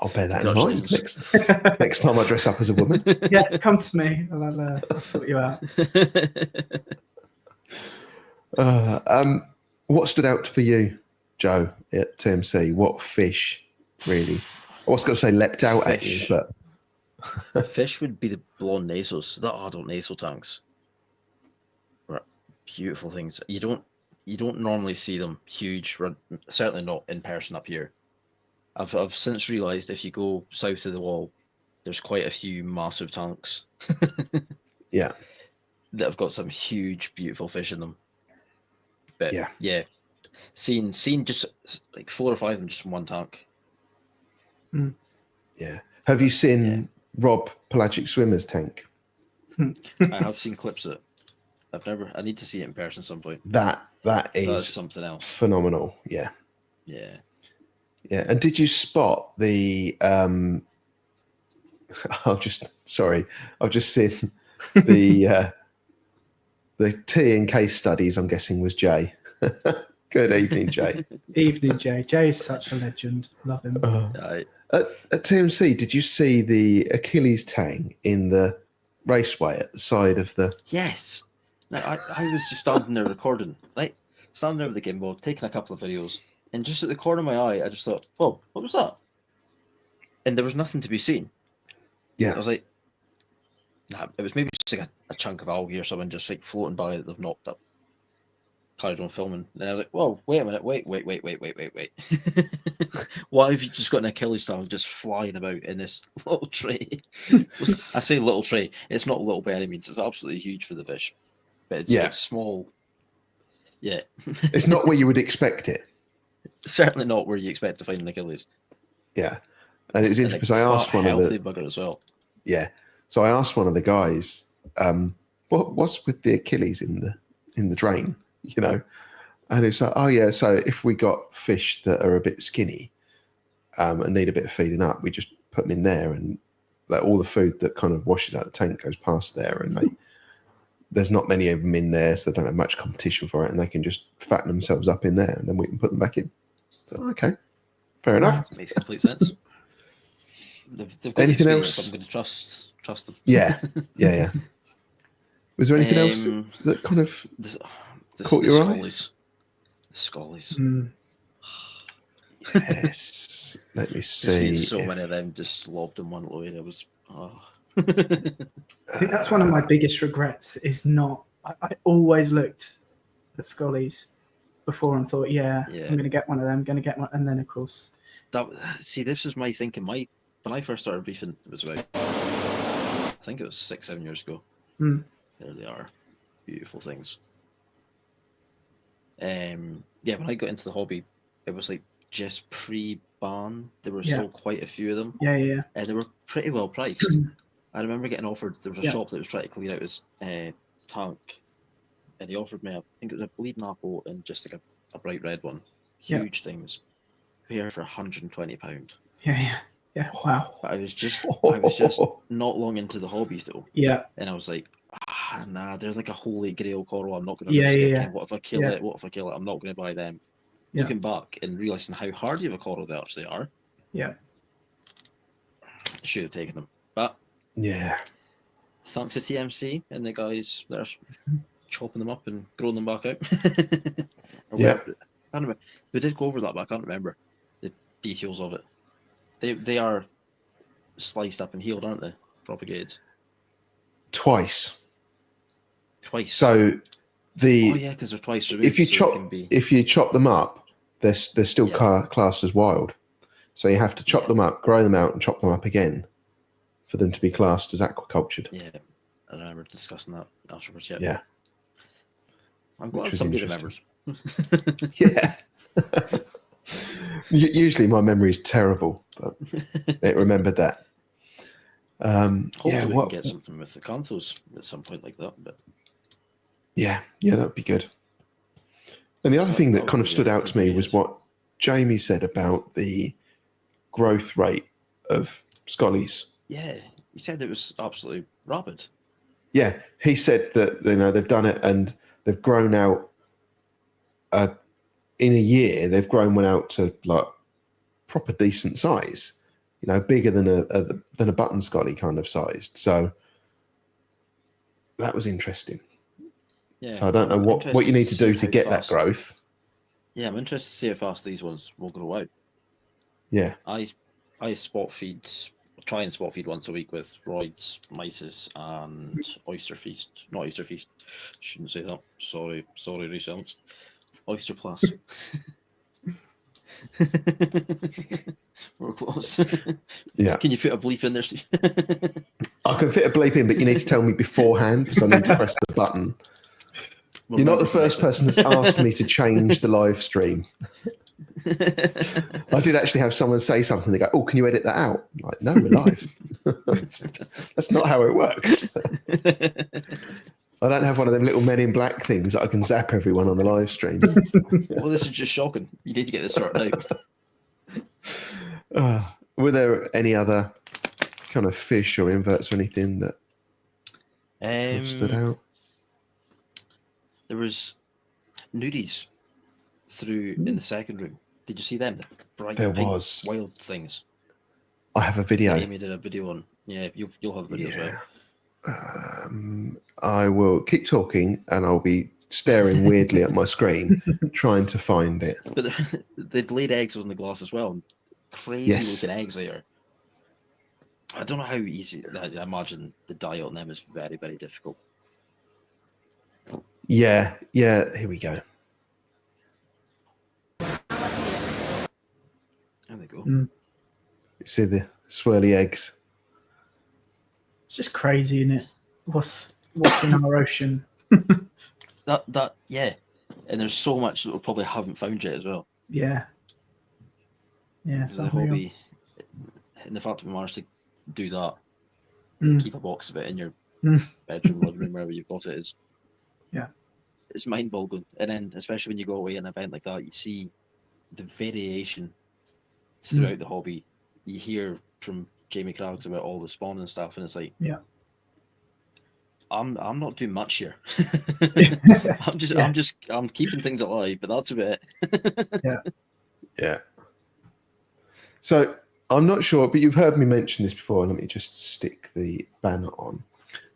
I'll bear that in mind Congratulations. next time I dress up as a woman. Yeah, come to me and I'll sort you out. What stood out for you, Joe, at TMC? What fish really? I was going to say leapt out at you, Fish. but Fish would be the blonde nasals, the adult nasal tanks. Right. Beautiful things. You don't normally see them huge, certainly not in person up here. I've since realised if you go south of the wall, there's quite a few massive tanks yeah, that have got some huge, beautiful fish in them. But yeah. seeing just like 4 or 5 of them just in one tank. Yeah. Have you seen Rob Pelagic Swimmer's tank? I have seen clips of it. I need to see it in person at some point. That So is that's something else. phenomenal. Yeah. Yeah. Yeah. And did you spot the I've just seen the tea and case studies, I'm guessing was Jay. Good evening, Jay. Evening, Jay. Jay is such a legend. Love him. At TMC, did you see the Achilles tang in the raceway at the side of the... Yes. Now, I was just standing there recording, right? Standing there with the gimbal, taking a couple of videos, and just at the corner of my eye, I just thought, "Oh, what was that?" And there was nothing to be seen. Yeah. I was like, "Nah." It was maybe just like a chunk of algae or something just like floating by that they've knocked up. Carried on filming, and I was like, "Whoa, wait a minute, wait." Why have you just got an Achilles tang just flying about in this little tray? I say little tray. It's not little by any means. It's absolutely huge for the fish, but it's small. Yeah, It's not where you would expect it. certainly not where you expect to find an Achilles. Yeah. And it was interesting because I asked one of the... bugger as well. Yeah. So I asked one of the guys, what's with the Achilles in the drain, you know? And it's like, oh yeah, so if we got fish that are a bit skinny and need a bit of feeding up, we just put them in there, and like all the food that kind of washes out the tank goes past there, and there's not many of them in there, so they don't have much competition for it, and they can just fatten themselves up in there, and then we can put them back in. So okay, fair enough. Makes complete sense. They've got Anything experience. else? I'm going to trust them. Yeah. Was there anything else that kind of caught your eye? The Scullies. Yes. Let me Just seeing see. so many of them just lobbed in one load. It was. Oh. I think that's one of my biggest regrets. Is not. I always looked at Scullies before and thought, I'm going to get one of them. Going to get one, and then of course. This was my thinking. When I first started reefing, it was about, I think it was 6-7 years ago. There they are, beautiful things. When I got into the hobby, it was like just pre-ban. There were still quite a few of them. Yeah. And they were pretty well priced. I remember getting offered. There was a shop that was trying to clear out his tank, and he offered me, I think it was a bleeding apple and just like a bright red one. Huge things. Here for £120. Yeah. Wow. But I was just not long into the hobby though. Yeah. And I was like, nah, there's like a holy grail coral. I'm not going to risk it. Yeah. What if I kill it? What if I kill it? I'm not going to buy them. Yeah. Looking back and realizing how hardy of a coral they actually are. Yeah. Should have taken them. But thanks to TMC and the guys that are chopping them up and growing them back out. I can't remember. We did go over that, but I can't remember the details of it. They are sliced up and healed, aren't they? Propagated. Twice. So the because they're twice removed. If you chop them up, they're still classed as wild. So you have to chop them up, grow them out, and chop them up again for them to be classed as aquacultured. Yeah, I remember discussing that afterwards. Yeah. I'm glad somebody remembers. Usually my memory is terrible, but it remembered that. Hopefully we can get something with the consoles at some point like that. But yeah, that'd be good. And the other thing that kind of stood out to me was what Jamie said about the growth rate of Scollies. Yeah, he said it was absolutely rapid. Yeah, he said that they've done it and they've grown out. In a year, they've grown one out to like proper decent size. Bigger than a button Scolly kind of sized. So that was interesting. Yeah. So I don't know what you need to do to get that growth. Yeah, I'm interested to see how fast these ones will grow out. Yeah. I try and spot feed once a week with roids, mysis, and oyster feast. Not oyster feast. Shouldn't say that. Sorry, resells. Oyster plus. We're close. Yeah. Can you put a bleep in there, Steve? I can fit a bleep in, but you need to tell me beforehand because I need to press the button. You're not the first person that's asked me to change the live stream. I did actually have someone say something. They go, "Oh, can you edit that out?" I'm like, no, we're live. That's not how it works. I don't have one of them little Men in Black things that I can zap everyone on the live stream. Well, this is just shocking. You need to get this sorted out. Were there any other kind of fish or inverts or anything that stood out? There was nudies through in the second room. Did you see them? The bright pink wild things. I have a video. Amy did a video on. Yeah, you'll have a video as well. I will keep talking and I'll be staring weirdly at my screen trying to find it. But they'd laid eggs on the glass as well. Crazy looking eggs there. I don't know how easy. I imagine the diet on them is very, very difficult. Yeah. Here we go. There they go. You see the swirly eggs. It's just crazy, isn't it? What's in our ocean? that yeah, and there's so much that we probably haven't found yet as well. Yeah. The hobby, and the fact that we managed to do that, keep a box of it in your bedroom, living room, wherever you've got it, is it's mind-boggling. And then, especially when you go away an event like that, you see the variation throughout the hobby. You hear from Jamie Craggs about all the spawn and stuff, and it's like, I'm not doing much here. I'm keeping things alive, but that's about it. Yeah. So I'm not sure, but you've heard me mention this before. Let me just stick the banner on.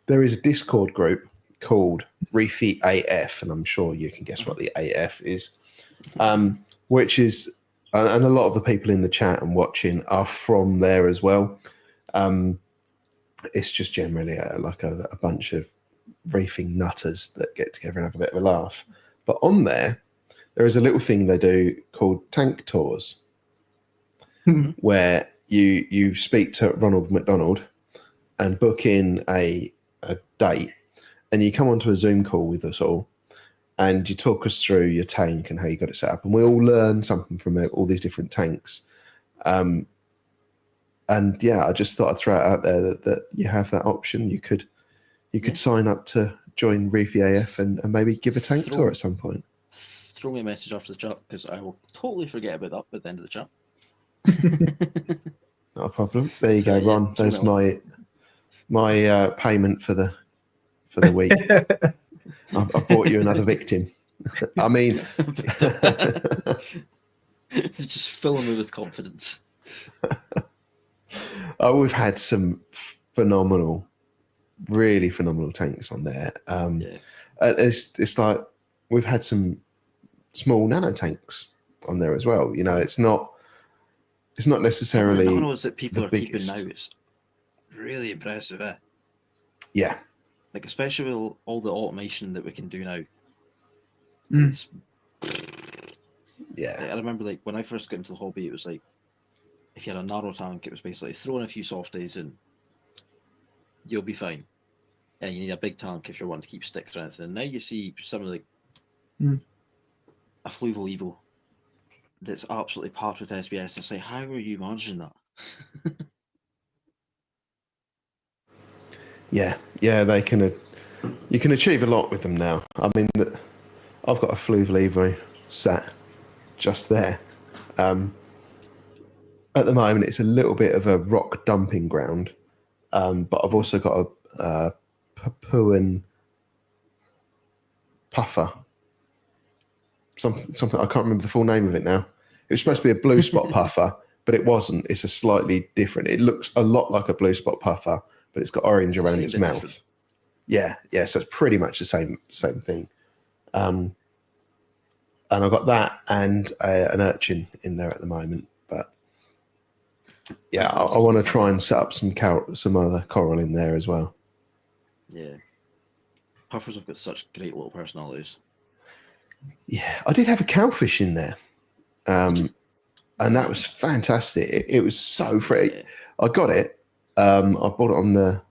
There is a Discord group called Reefy AF, and I'm sure you can guess what the AF is, which is, and a lot of the people in the chat and watching are from there as well. It's just generally a bunch of reefing nutters that get together and have a bit of a laugh. But on there is a little thing they do called tank tours, where you speak to Ronald McDonald and book in a date, and you come onto a Zoom call with us all, and you talk us through your tank and how you got it set up, and we all learn something from all these different tanks. And yeah, I just thought I'd throw it out there that you have that option. You could sign up to join Reefy AF and maybe give a tank tour at some point. Throw me a message after the chat because I will totally forget about that at the end of the chat. Not a problem. There you go, Ron. There's my payment for the week. I bought you another victim. I mean, just filling me with confidence. Oh, we've had some really phenomenal tanks on there. It's like we've had some small nano tanks on there as well. It's not necessarily the nanos that people are biggest. keeping now. It's really impressive, eh? Yeah. Like, especially with all the automation that we can do now. Yeah. I remember, like, when I first got into the hobby, it was like, if you had a narrow tank, it was basically throw in a few softies and you'll be fine. And you need a big tank if you're wanting to keep sticks or anything. And now you see some of a fluval evil that's absolutely packed with SBS. It's like, how are you managing that? Yeah, they can. You can achieve a lot with them now. I mean, I've got a flue lever sat just there. At the moment, it's a little bit of a rock dumping ground, but I've also got a Papuan puffer. Something I can't remember the full name of it now. It was supposed to be a blue spot puffer, but it wasn't. It's a slightly different. It looks a lot like a blue spot puffer, but it's got orange It's the around same its bit mouth. different. Yeah. So it's pretty much the same thing. And I've got that and an urchin in there at the moment. But yeah, I want to try and set up some other coral in there as well. Yeah. Puffers have got such great little personalities. Yeah, I did have a cowfish in there. And that was fantastic. It was so free. Yeah. I got it. I bought it on the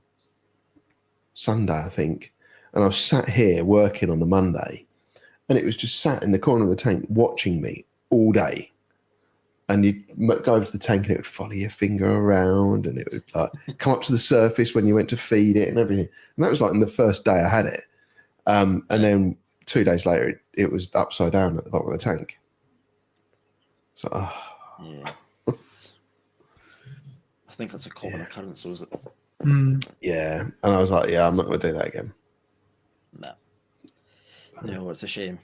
Sunday, I think. And I was sat here working on the Monday. And it was just sat in the corner of the tank watching me all day. And you'd go over to the tank and it would follow your finger around and it would like come up to the surface when you went to feed it and everything. And that was like in the first day I had it. And then 2 days later, it was upside down at the bottom of the tank. So, yeah. I think that's a common occurrence, so is it? Yeah. And I was like, yeah, I'm not going to do that again. Nah. No, it's a shame.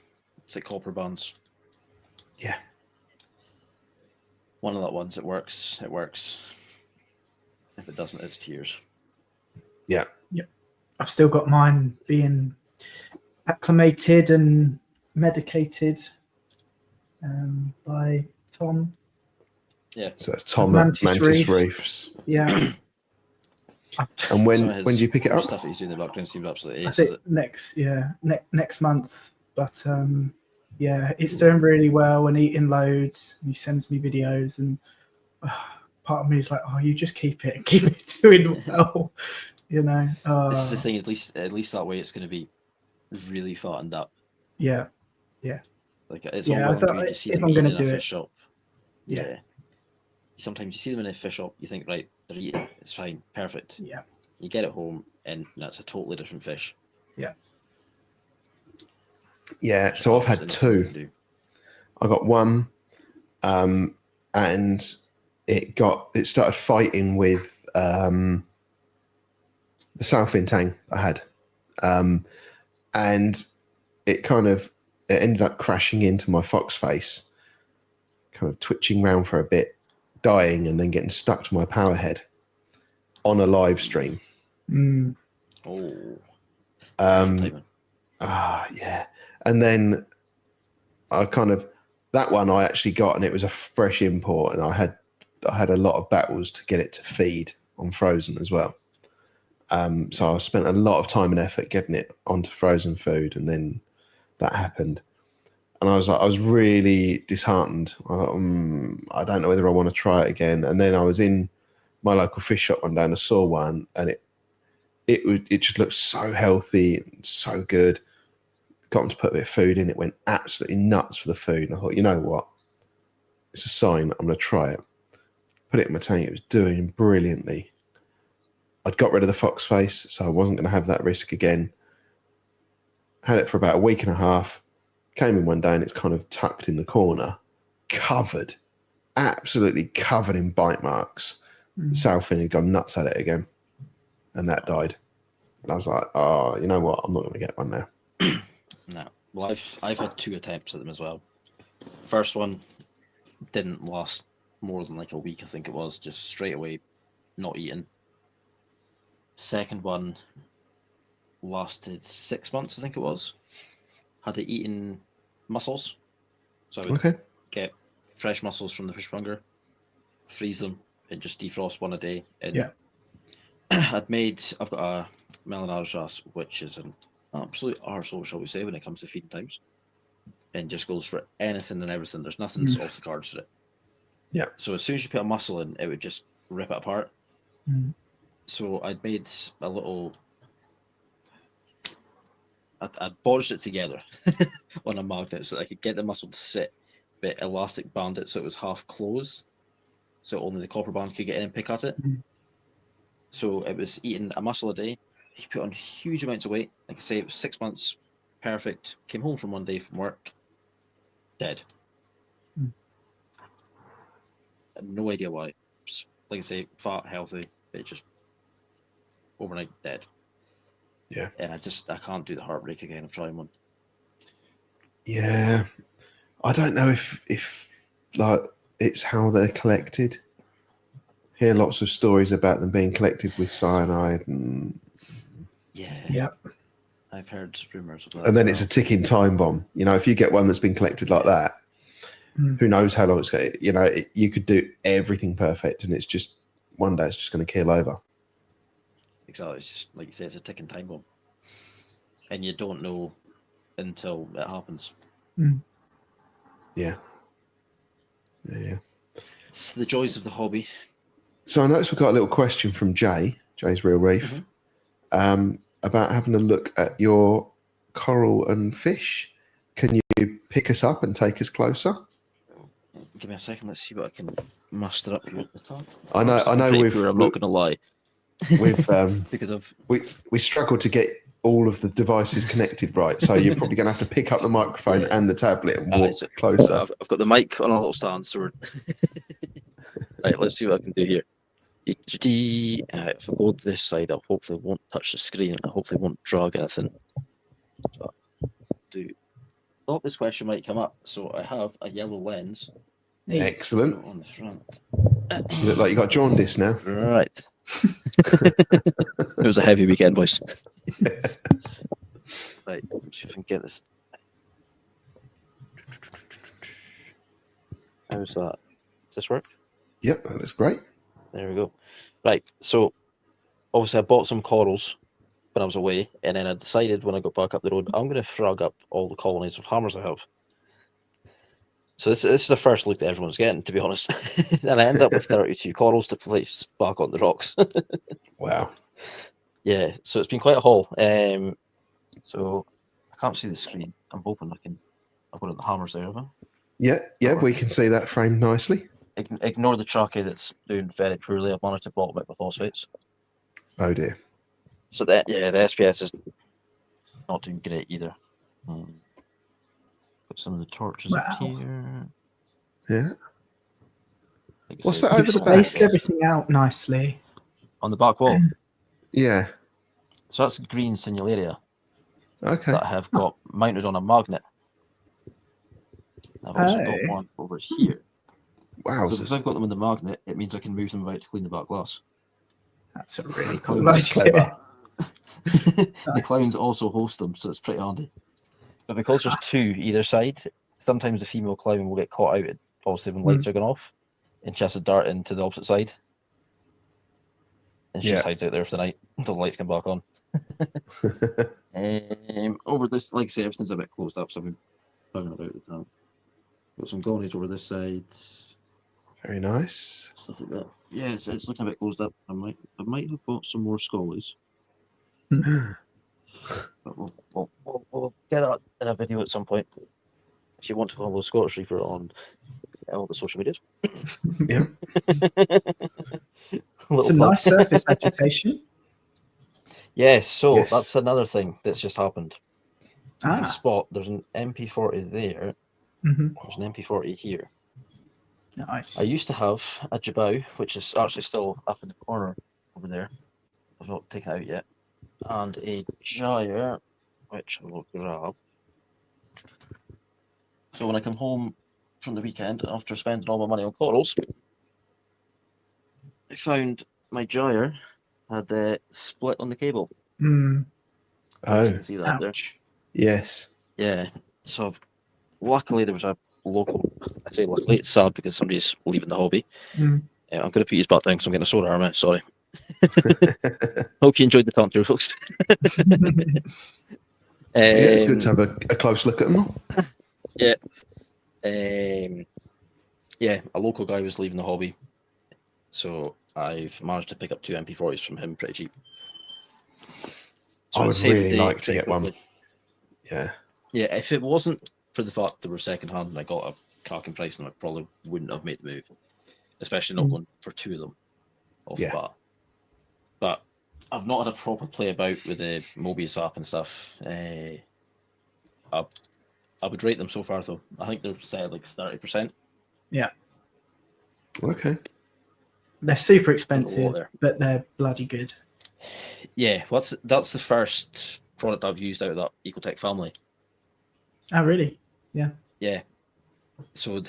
It's like copper bonds. Yeah. One of the ones, it works. It works. If it doesn't, it's tears. Yeah. I've still got mine being acclimated and medicated by Tom. Yeah. So that's Tom at Mantis Reefs. Yeah. And when do you pick it up? Stuff that he's doing in the background seems absolutely I ace, think is it? next month. But yeah, it's doing really well and eating loads. And he sends me videos, and part of me is like, oh, you just keep it doing well, you know. This is the thing. At least that way, it's going to be really fattened up. Yeah. Like it's Yeah, all I well thought and good. You see if them I'm eating gonna in a do fish it- shop. Yeah. Yeah. Sometimes you see them in a fish shop, you think, right, they're eating, it's fine, perfect. Yeah. You get it home, and that's a totally different fish. Yeah. So I've had two. I got one, and it started fighting with the Southend tang I had, and it ended up crashing into my fox face, kind of twitching around for a bit, dying, and then getting stuck to my power head on a live stream. Oh. Yeah. And then that one I actually got, and it was a fresh import, and I had a lot of battles to get it to feed on frozen as well. So I spent a lot of time and effort getting it onto frozen food, and then that happened. And I was really disheartened. I thought, I don't know whether I want to try it again. And then I was in my local fish shop one day and I saw one, and it just looked so healthy and so good. Got them to put a bit of food in. It went absolutely nuts for the food. And I thought, you know what? It's a sign. I'm going to try it. Put it in my tank. It was doing brilliantly. I'd got rid of the fox face, so I wasn't going to have that risk again. Had it for about a week and a half. Came in one day and it's kind of tucked in the corner, absolutely covered in bite marks. Southend had gone nuts at it again, and that died. And I was like, oh, you know what? I'm not going to get one now. No. Well, I've had 2 attempts at them as well. First one didn't last more than like a week, I think it was, just straight away not eating. Second one lasted 6 months, I think it was. Had it eaten mussels. So I would get fresh mussels from the fishmonger, freeze them, and just defrost one a day. And I've got a Melanarjas, which is an absolute arsehole, shall we say, when it comes to feeding times. And just goes for anything and everything. There's nothing off the cards for it. Yeah. So as soon as you put a mussel in, it would just rip it apart. So I'd made a little... I bodged it together on a magnet so that I could get the mussel to sit but elastic band it so it was half closed, so only the copper band could get in and pick at it. Mm. So it was eating a mussel a day. He put on huge amounts of weight. Like I say, it was 6 months, perfect. Came home from one day from work, dead. Mm. Had no idea why. Just, like I say, fat, healthy, but just overnight dead. Yeah. And I can't do the heartbreak again of trying one. Yeah. I don't know if like it's how they're collected. Hear lots of stories about them being collected with cyanide and Yeah. I've heard rumours of that. and then it's a ticking time bomb. You know, if you get one that's been collected like that, Mm. who knows how long it's going to, you know, you could do everything perfect and it's just one day it's just going to keel over. Exactly. It's just like you say, it's a ticking time bomb. And you don't know until it happens. Mm. Yeah. Yeah. It's the joys of the hobby. So I noticed we've got a little question from Jay's Real Reef, about having a look at your coral and fish. Can you pick us up and take us closer? Give me a second. Let's see what I can muster up here at the top. I know I'm we've not going to lie. We've Because of we struggled to get all of the devices connected right, so you're probably going to have to pick up the microphone and the tablet and walk closer. I've got the mic on a little stand, so we're right. Let's see what I can do here. If I go this side, I hopefully won't touch the screen. I hopefully won't drag anything. So thought this question might come up, so I have a yellow lens. Hey. Excellent. On the front. You look like you got jaundice now. Right. It was a heavy weekend, boys. Right, let's see if I can get this. How's that? Does this work? Yep, that looks great. There we go. Right, so obviously I bought some corals when I was away, and then I decided when I got back up the road, I'm going to frog up all the colonies of hammers I have. So this is the first look that everyone's getting, to be honest. And I end up with 32 corals to place back on the rocks. Wow. Yeah, so it's been quite a haul. So I can't see the screen. I'm hoping I've got the hammers there, have I? Yeah, we can see that framed nicely. Ignore the trachea that's doing very poorly. I've managed to bottom it with phosphates. Oh dear. So the SPS is not doing great either. Put some of the torches up here. Yeah. Like What's say, that You've over the back? spaced everything out nicely. on the back wall? Yeah. So that's green signalaria Okay. that I have got mounted on a magnet. I've also got one over here. Wow. So because I've got them on the magnet, it means I can move them about to clean the back glass. That's a really cool Clowns are idea. The clowns also host them, so it's pretty handy. But because there's two either side, sometimes the female clown will get caught out, obviously when lights are going off, and she has to dart into the opposite side. And she just hides out there for the night until the lights come back on. Over this, like I say, everything's a bit closed up, so I've been bugging about the time. Got some gonies over this side. Very nice. Stuff like that. Yeah, it's looking a bit closed up. I might have bought some more scollies. But we'll get that in a video at some point. If you want to follow Scottich Reefer on all the social medias. Yeah. It's a nice surface agitation. Yes, so Yes. that's another thing that's just happened. If you Ah. spot, there's an MP40 there. Mhm. There's an MP40 here. Nice. I used to have a jabau, which is actually still up in the corner over there. I've not taken it out yet. And a gyre, which I will grab. So when I come home from the weekend, after spending all my money on corals, I found my gyre had split on the cable. Mm. Oh, you Oh, can see that there. Ouch. yes. Yeah. So luckily there was a local. I say luckily, it's sad because somebody's leaving the hobby. Mm. I'm going to put his back down because I'm getting a sore arm out. Sorry. Hope you enjoyed the talk, folks. Yeah, it's good to have a close look at them all. Yeah. Yeah, a local guy was leaving the hobby, so I've managed to pick up 2 MP40s from him pretty cheap. So I would it saved the really day like to pretty get one. quickly. Yeah. Yeah, if it wasn't for the fact they were secondhand and I got cracking pricing, I probably wouldn't have made the move, especially not going for 2 of them off the bat. But I've not had a proper play about with the Mobius app and stuff. I would rate them so far, though. I think they're set like 30%. Yeah. Okay. They're super expensive, but they're bloody good. Yeah, that's the first product I've used out of that Ecotech family. Oh, really? Yeah. Yeah. So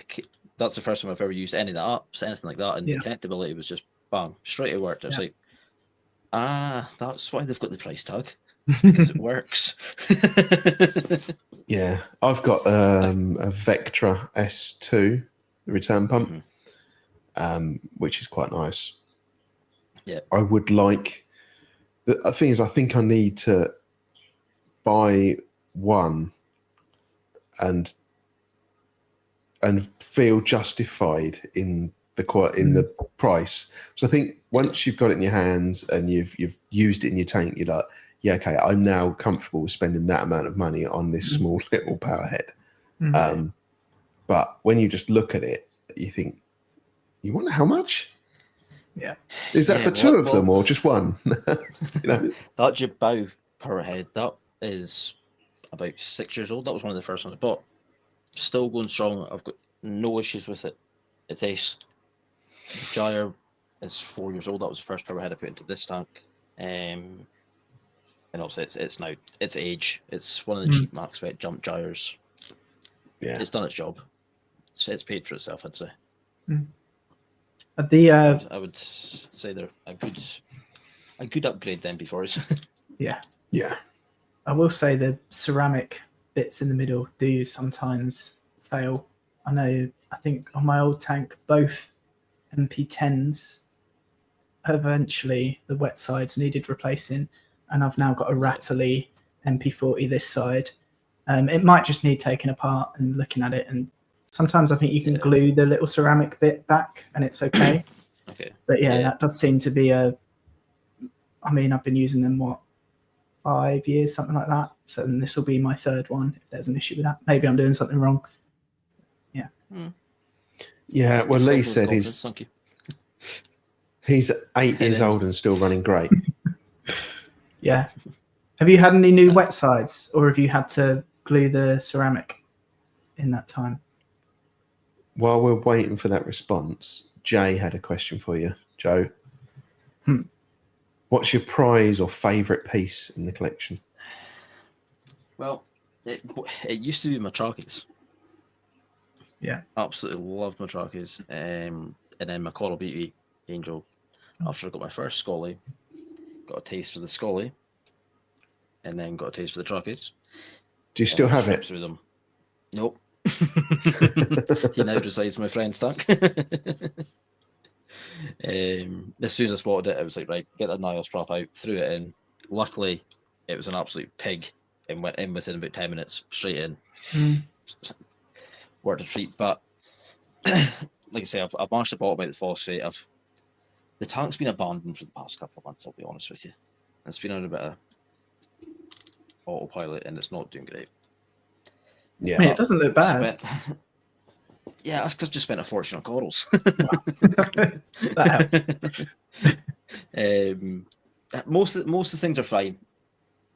that's the first time I've ever used any of the apps, anything like that, and the connectability was just bang, straight it worked. I was like, that's why they've got the price tag, because it works. Yeah, I've got a Vectra S2 return pump, which is quite nice. Yeah, I would like. The thing is, I think I need to buy one and feel justified in the price. So I think once you've got it in your hands and you've used it in your tank, you're like, yeah, okay, I'm now comfortable with spending that amount of money on this small little powerhead. But when you just look at it, you think, you wonder how much? Yeah. Is that for 2 of them or just one? You know? That Jibao powerhead, that is about 6 years old. That was one of the first ones I bought. Still going strong. I've got no issues with it. It's ace. The gyre is 4 years old. That was the first powerhead I put into this tank. And also it's age. It's one of the cheap Maxwell jump gyres. Yeah. It's done its job. It's paid for itself, I'd say. I would say they're a good upgrade then before us. Yeah. Yeah. I will say the ceramic bits in the middle do sometimes fail. I think on my old tank, both MP10s, eventually the wet sides needed replacing, and I've now got a rattly MP40 this side. It might just need taking apart and looking at it, and sometimes I think you can glue the little ceramic bit back and it's okay. Okay. But that does seem to be I've been using them 5 years, something like that. So this will be my 3rd one. If there's an issue with that, maybe I'm doing something wrong. Yeah. Yeah. Well, Lee said he's 8 years old and still running great. Yeah. Have you had any new wet sides, or have you had to glue the ceramic in that time? While we're waiting for that response, Jay had a question for you, Joe. What's your prize or favourite piece in the collection? Well, it used to be my Trackies. Yeah. Absolutely loved my Trackies. And then my Coral Beauty Angel. After I got my first Scully, got a taste for the Scully, and then got a taste for the Trackies. Do you still have it? Through them. Nope. He now resides in my friend's tank. As soon as I spotted it, I was like, right, get that nile strap out, threw it in. Luckily, it was an absolute pig and went in within about 10 minutes, straight in. Worked a treat, but like I say, I've managed to bottom out the phosphate. The tank's been abandoned for the past couple of months, I'll be honest with you. It's been on a bit of autopilot and it's not doing great. Yeah, it doesn't look bad. Yeah, that's because I just spent a fortune on corals. That helps. Most of the things are fine,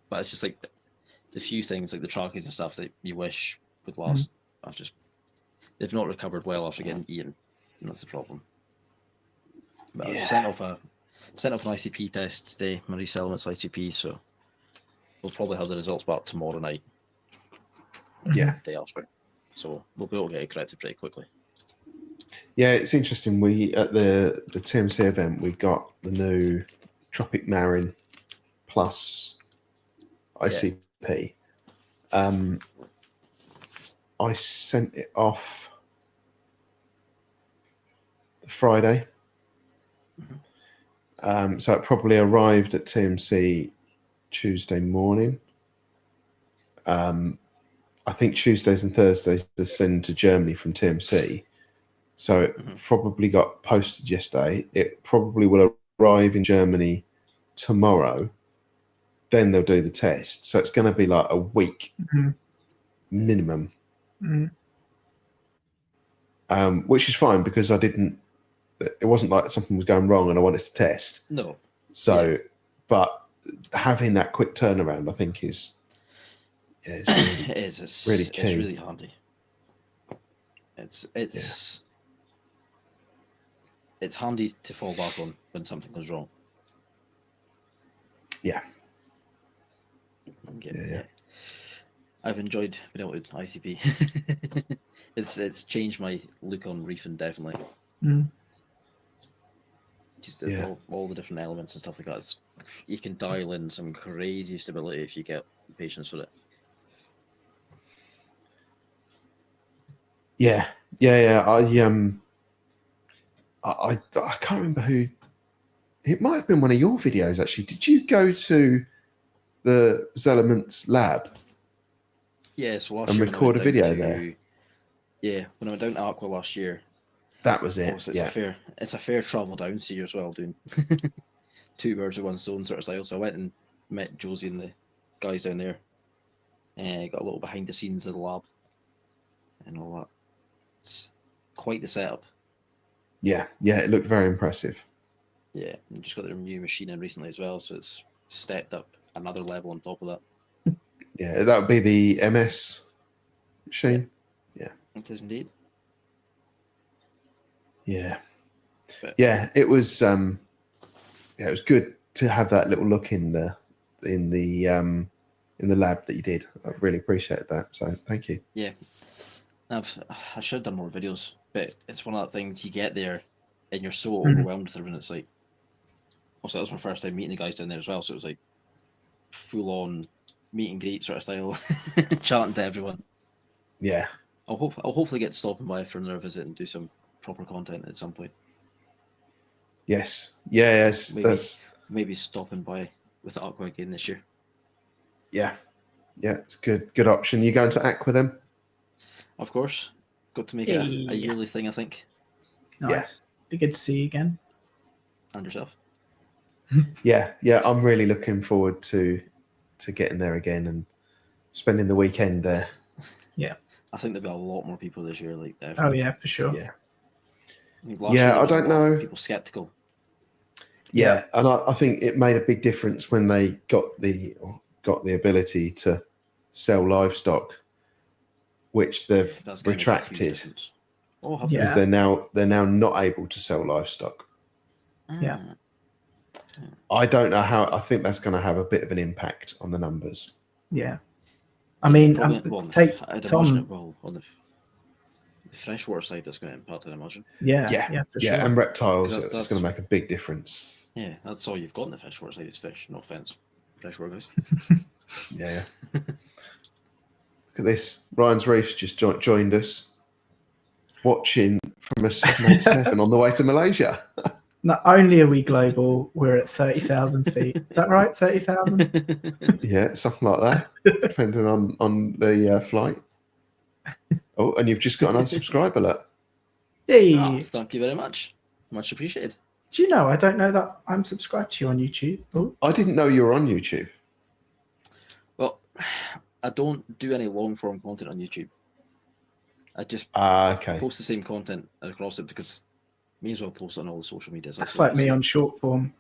but it's just like the few things like the trackies and stuff that you wish would last. They've not recovered well after getting eaten, and that's the problem. But I was sent off an ICP test today, my Reef Elements ICP, so we'll probably have the results back tomorrow night. Yeah. Day after. So we'll be able to get it corrected pretty quickly. Yeah, it's interesting. We at the TMC event we got the new Tropic Marine Plus ICP. I sent it off Friday. So it probably arrived at TMC Tuesday morning. I think Tuesdays and Thursdays to send to Germany from TMC. So it probably got posted yesterday. It probably will arrive in Germany tomorrow. Then they'll do the test. So it's going to be like a week minimum. which is fine because it wasn't like something was going wrong and I wanted to test. No. So, but having that quick turnaround, I think is really, it is. It's really key. It's really handy. It's handy to fall back on when something goes wrong. Yeah. Yeah. I've enjoyed being able to ICP. It's changed my look on reefing, definitely. Just all the different elements and stuff like that. You can dial in some crazy stability if you get patience with it. Yeah. I can't remember who. It might have been one of your videos actually. Did you go to the Zelements lab? Yeah, so last and year record a video there. Yeah, when I went down to Aqua last year. That was it. It's a fair travel down to you as well, doing 2 birds with one stone sort of style. So I went and met Josie and the guys down there. Got a little behind the scenes of the lab and all that. It's quite the setup. Yeah, it looked very impressive. Yeah, and just got their new machine in recently as well, so it's stepped up another level on top of that. Yeah, that would be the MS machine. Yeah. It is indeed. Yeah. Yeah, it was it was good to have that little look in the lab that you did. I really appreciate that. So thank you. Yeah. I should have done more videos, but it's one of the things you get there and you're so overwhelmed with everything. It's like, also that was my first time meeting the guys down there as well, so it was like full on meet and greet sort of style, chatting to everyone. Yeah. I'll hopefully get stopping by for another visit and do some proper content at some point. Yes. Yes. Maybe stopping by with Aqua again this year. Yeah. Yeah, it's good option. You going to Aqua then? Of course. Got to make it a yearly thing, I think. Nice. Be good to see you again. And yourself. Yeah. I'm really looking forward to getting there again and spending the weekend there. Yeah. I think there'll be a lot more people this year, like that. Oh yeah, for sure. Yeah. I don't know. People skeptical. Yeah, and I think it made a big difference when they got the ability to sell livestock, which they've retracted because they're now not able to sell livestock. Yeah. I don't know how. I think that's going to have a bit of an impact on the numbers. Yeah. I mean, take Tom. On the freshwater side, that's going to impact, I'd imagine. Yeah, for sure. And reptiles, it's going to make a big difference. Yeah, that's all you've got in the freshwater side is fish. No offense, freshwater guys. Yeah. Look at this. Ryan's Reef's just joined us, watching from a 787 on the way to Malaysia. Not only are we global, we're at 30,000 feet. Is that right? 30,000? Yeah, something like that, depending on the flight. Oh, and you've just got another subscriber alert. Hey! Oh, thank you very much. Much appreciated. Do you know, I don't know that I'm subscribed to you on YouTube. Oh. I didn't know you were on YouTube. Well, I don't do any long-form content on YouTube. I just post the same content across it because may as well post it on all the social medias. That's like me on short form.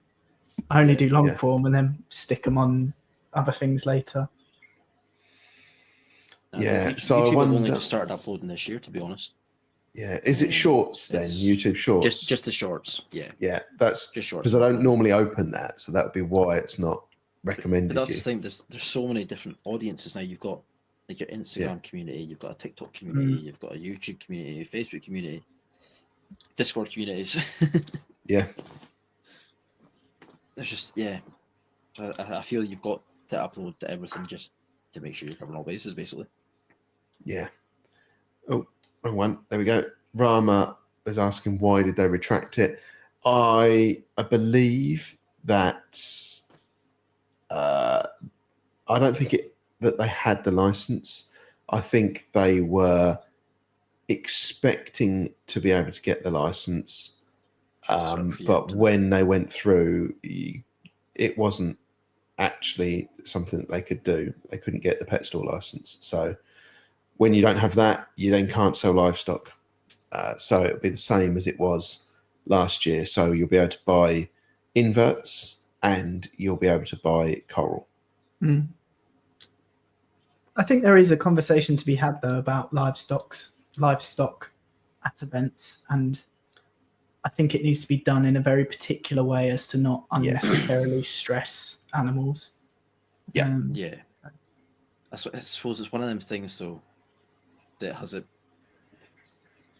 I only do long form and then stick them on other things later. So YouTube have only just started uploading this year, to be honest. Yeah, is it shorts then? YouTube shorts? Just the shorts. Yeah, that's just shorts. Because I don't normally open that, so that would be why it's not recommended. But that's the thing. There's so many different audiences now. You've got like your Instagram community, you've got a TikTok community, you've got a YouTube community, a Facebook community, Discord communities. Yeah. There's just I feel you've got to upload to everything just to make sure you're covering all bases, basically. Yeah. Oh, wrong one. There we go. Rama was asking why did they retract it. I believe that I don't think that they had the license. I think they were expecting to be able to get the license, but when they went through, it wasn't actually something that they could do. They couldn't get the pet store license. So when you don't have that, you then can't sell livestock. So it'll be the same as it was last year. So you'll be able to buy inverts and you'll be able to buy coral. Mm. I think there is a conversation to be had though about livestock at events, and I think it needs to be done in a very particular way as to not unnecessarily stress animals. Yeah. Yeah. I suppose it's one of them things though that has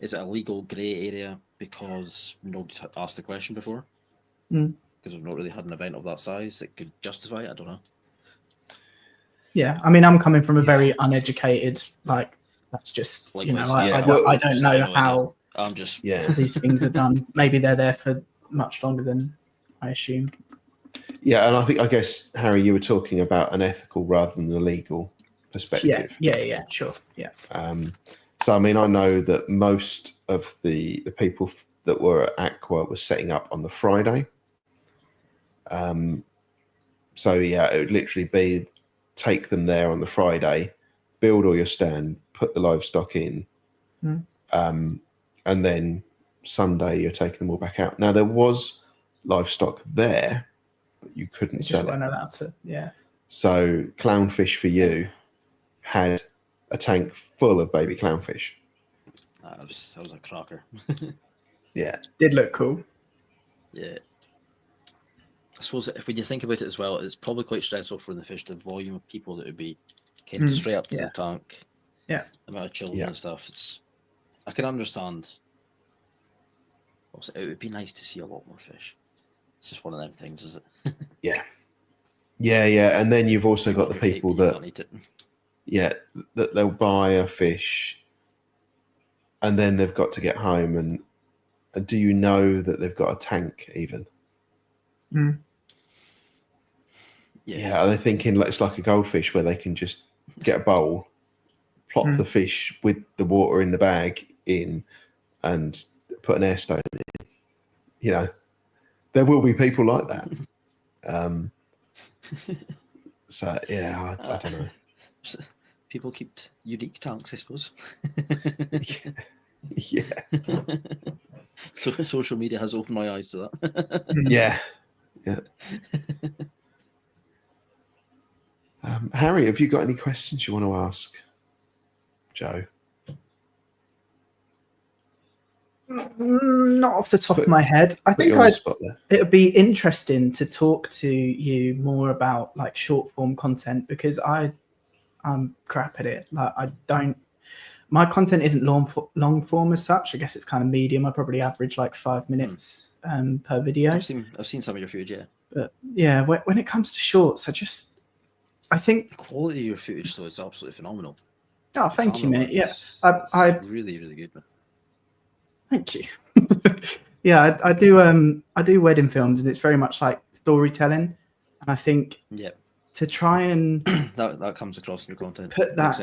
is it a legal grey area because nobody's asked the question before? Mm. Because we've not really had an event of that size that could justify it. I don't know. Yeah, I mean, I'm coming from a very uneducated, like, that's just, you know, I don't know how I'm just these things are done. Maybe they're there for much longer than I assume. Yeah, and I guess, Harry, you were talking about an ethical rather than a legal perspective. Yeah, sure. Yeah. So, I mean, I know that most of the people that were at Aqua were setting up on the Friday. So, yeah, it would literally be take them there on the Friday, build all your stand, put the livestock in, and then Sunday you're taking them all back out. Now, there was livestock there, but you couldn't sell it. Weren't allowed to, yeah. So, Clownfish for You had a tank full of baby clownfish. That was a cracker. Yeah. Did look cool. Yeah. I suppose when you think about it as well, it's probably quite stressful for the fish, the volume of people that would be came straight up to the tank. Yeah. The amount of children and stuff. I can understand. It would be nice to see a lot more fish. It's just one of them things, is it? Yeah. And then you've also got the people that they'll buy a fish and then they've got to get home and do you know that they've got a tank even? Yeah, are they thinking it's like a goldfish where they can just get a bowl, plop the fish with the water in the bag in and put an air stone in? You know, there will be people like that. So, yeah, I don't know. People keep unique tanks, I suppose. Yeah. So social media has opened my eyes to that. Yeah. Harry, have you got any questions you want to ask Joe? Not off the top of my head. I think it would be interesting to talk to you more about like short form content because I'm crap at it. Like my content isn't long form as such. I guess it's kind of medium. I probably average like 5 minutes per video. I've seen some of your footage, yeah. But yeah, when it comes to shorts, I think the quality of your footage though is absolutely phenomenal. Oh, thank you, mate. Yeah, I really, really good, man. Thank you. Yeah, I do wedding films, and it's very much like storytelling. And I think to try and that comes across in your content. Put that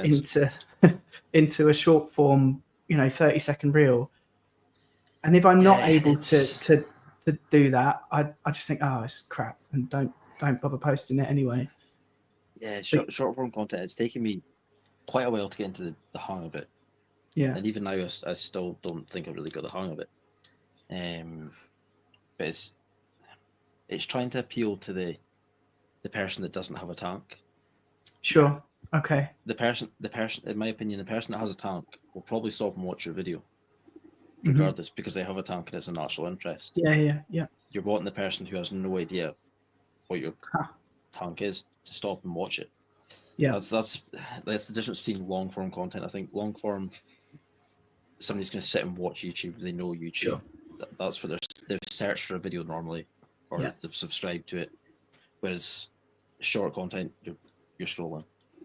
into a short form, 30-second reel. And if I'm not able to do that, I just think, oh, it's crap, and don't bother posting it anyway. Yeah, short form content. It's taken me quite a while to get into the hang of it. Yeah, and even now I still don't think I've really got the hang of it. But it's trying to appeal to the person that doesn't have a tank. Sure. Okay. The person, in my opinion, the person that has a tank will probably stop and watch your video, regardless, because they have a tank and it's a natural interest. Yeah. You're wanting the person who has no idea what your tank is to stop and watch it. Yeah, that's the difference between long form content. I think long form, somebody's going to sit and watch YouTube. They know YouTube. Sure. That's where they've searched for a video normally, or they've subscribed to it. Whereas short content, you're scrolling.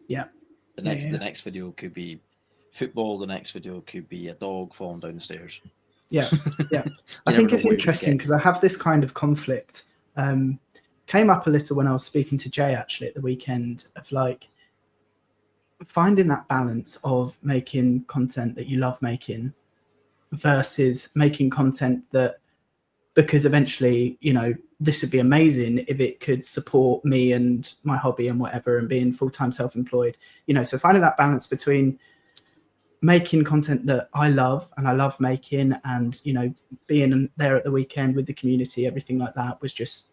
Yeah. The next video could be football. The next video could be a dog falling down the stairs. Yeah. I think it's interesting because I have this kind of conflict. Came up a little when I was speaking to Jay actually at the weekend of like finding that balance of making content that you love making versus making content that, because eventually, this would be amazing if it could support me and my hobby and whatever and being full-time self-employed, so finding that balance between making content that I love and I love making, and you know, being there at the weekend with the community, everything like that was just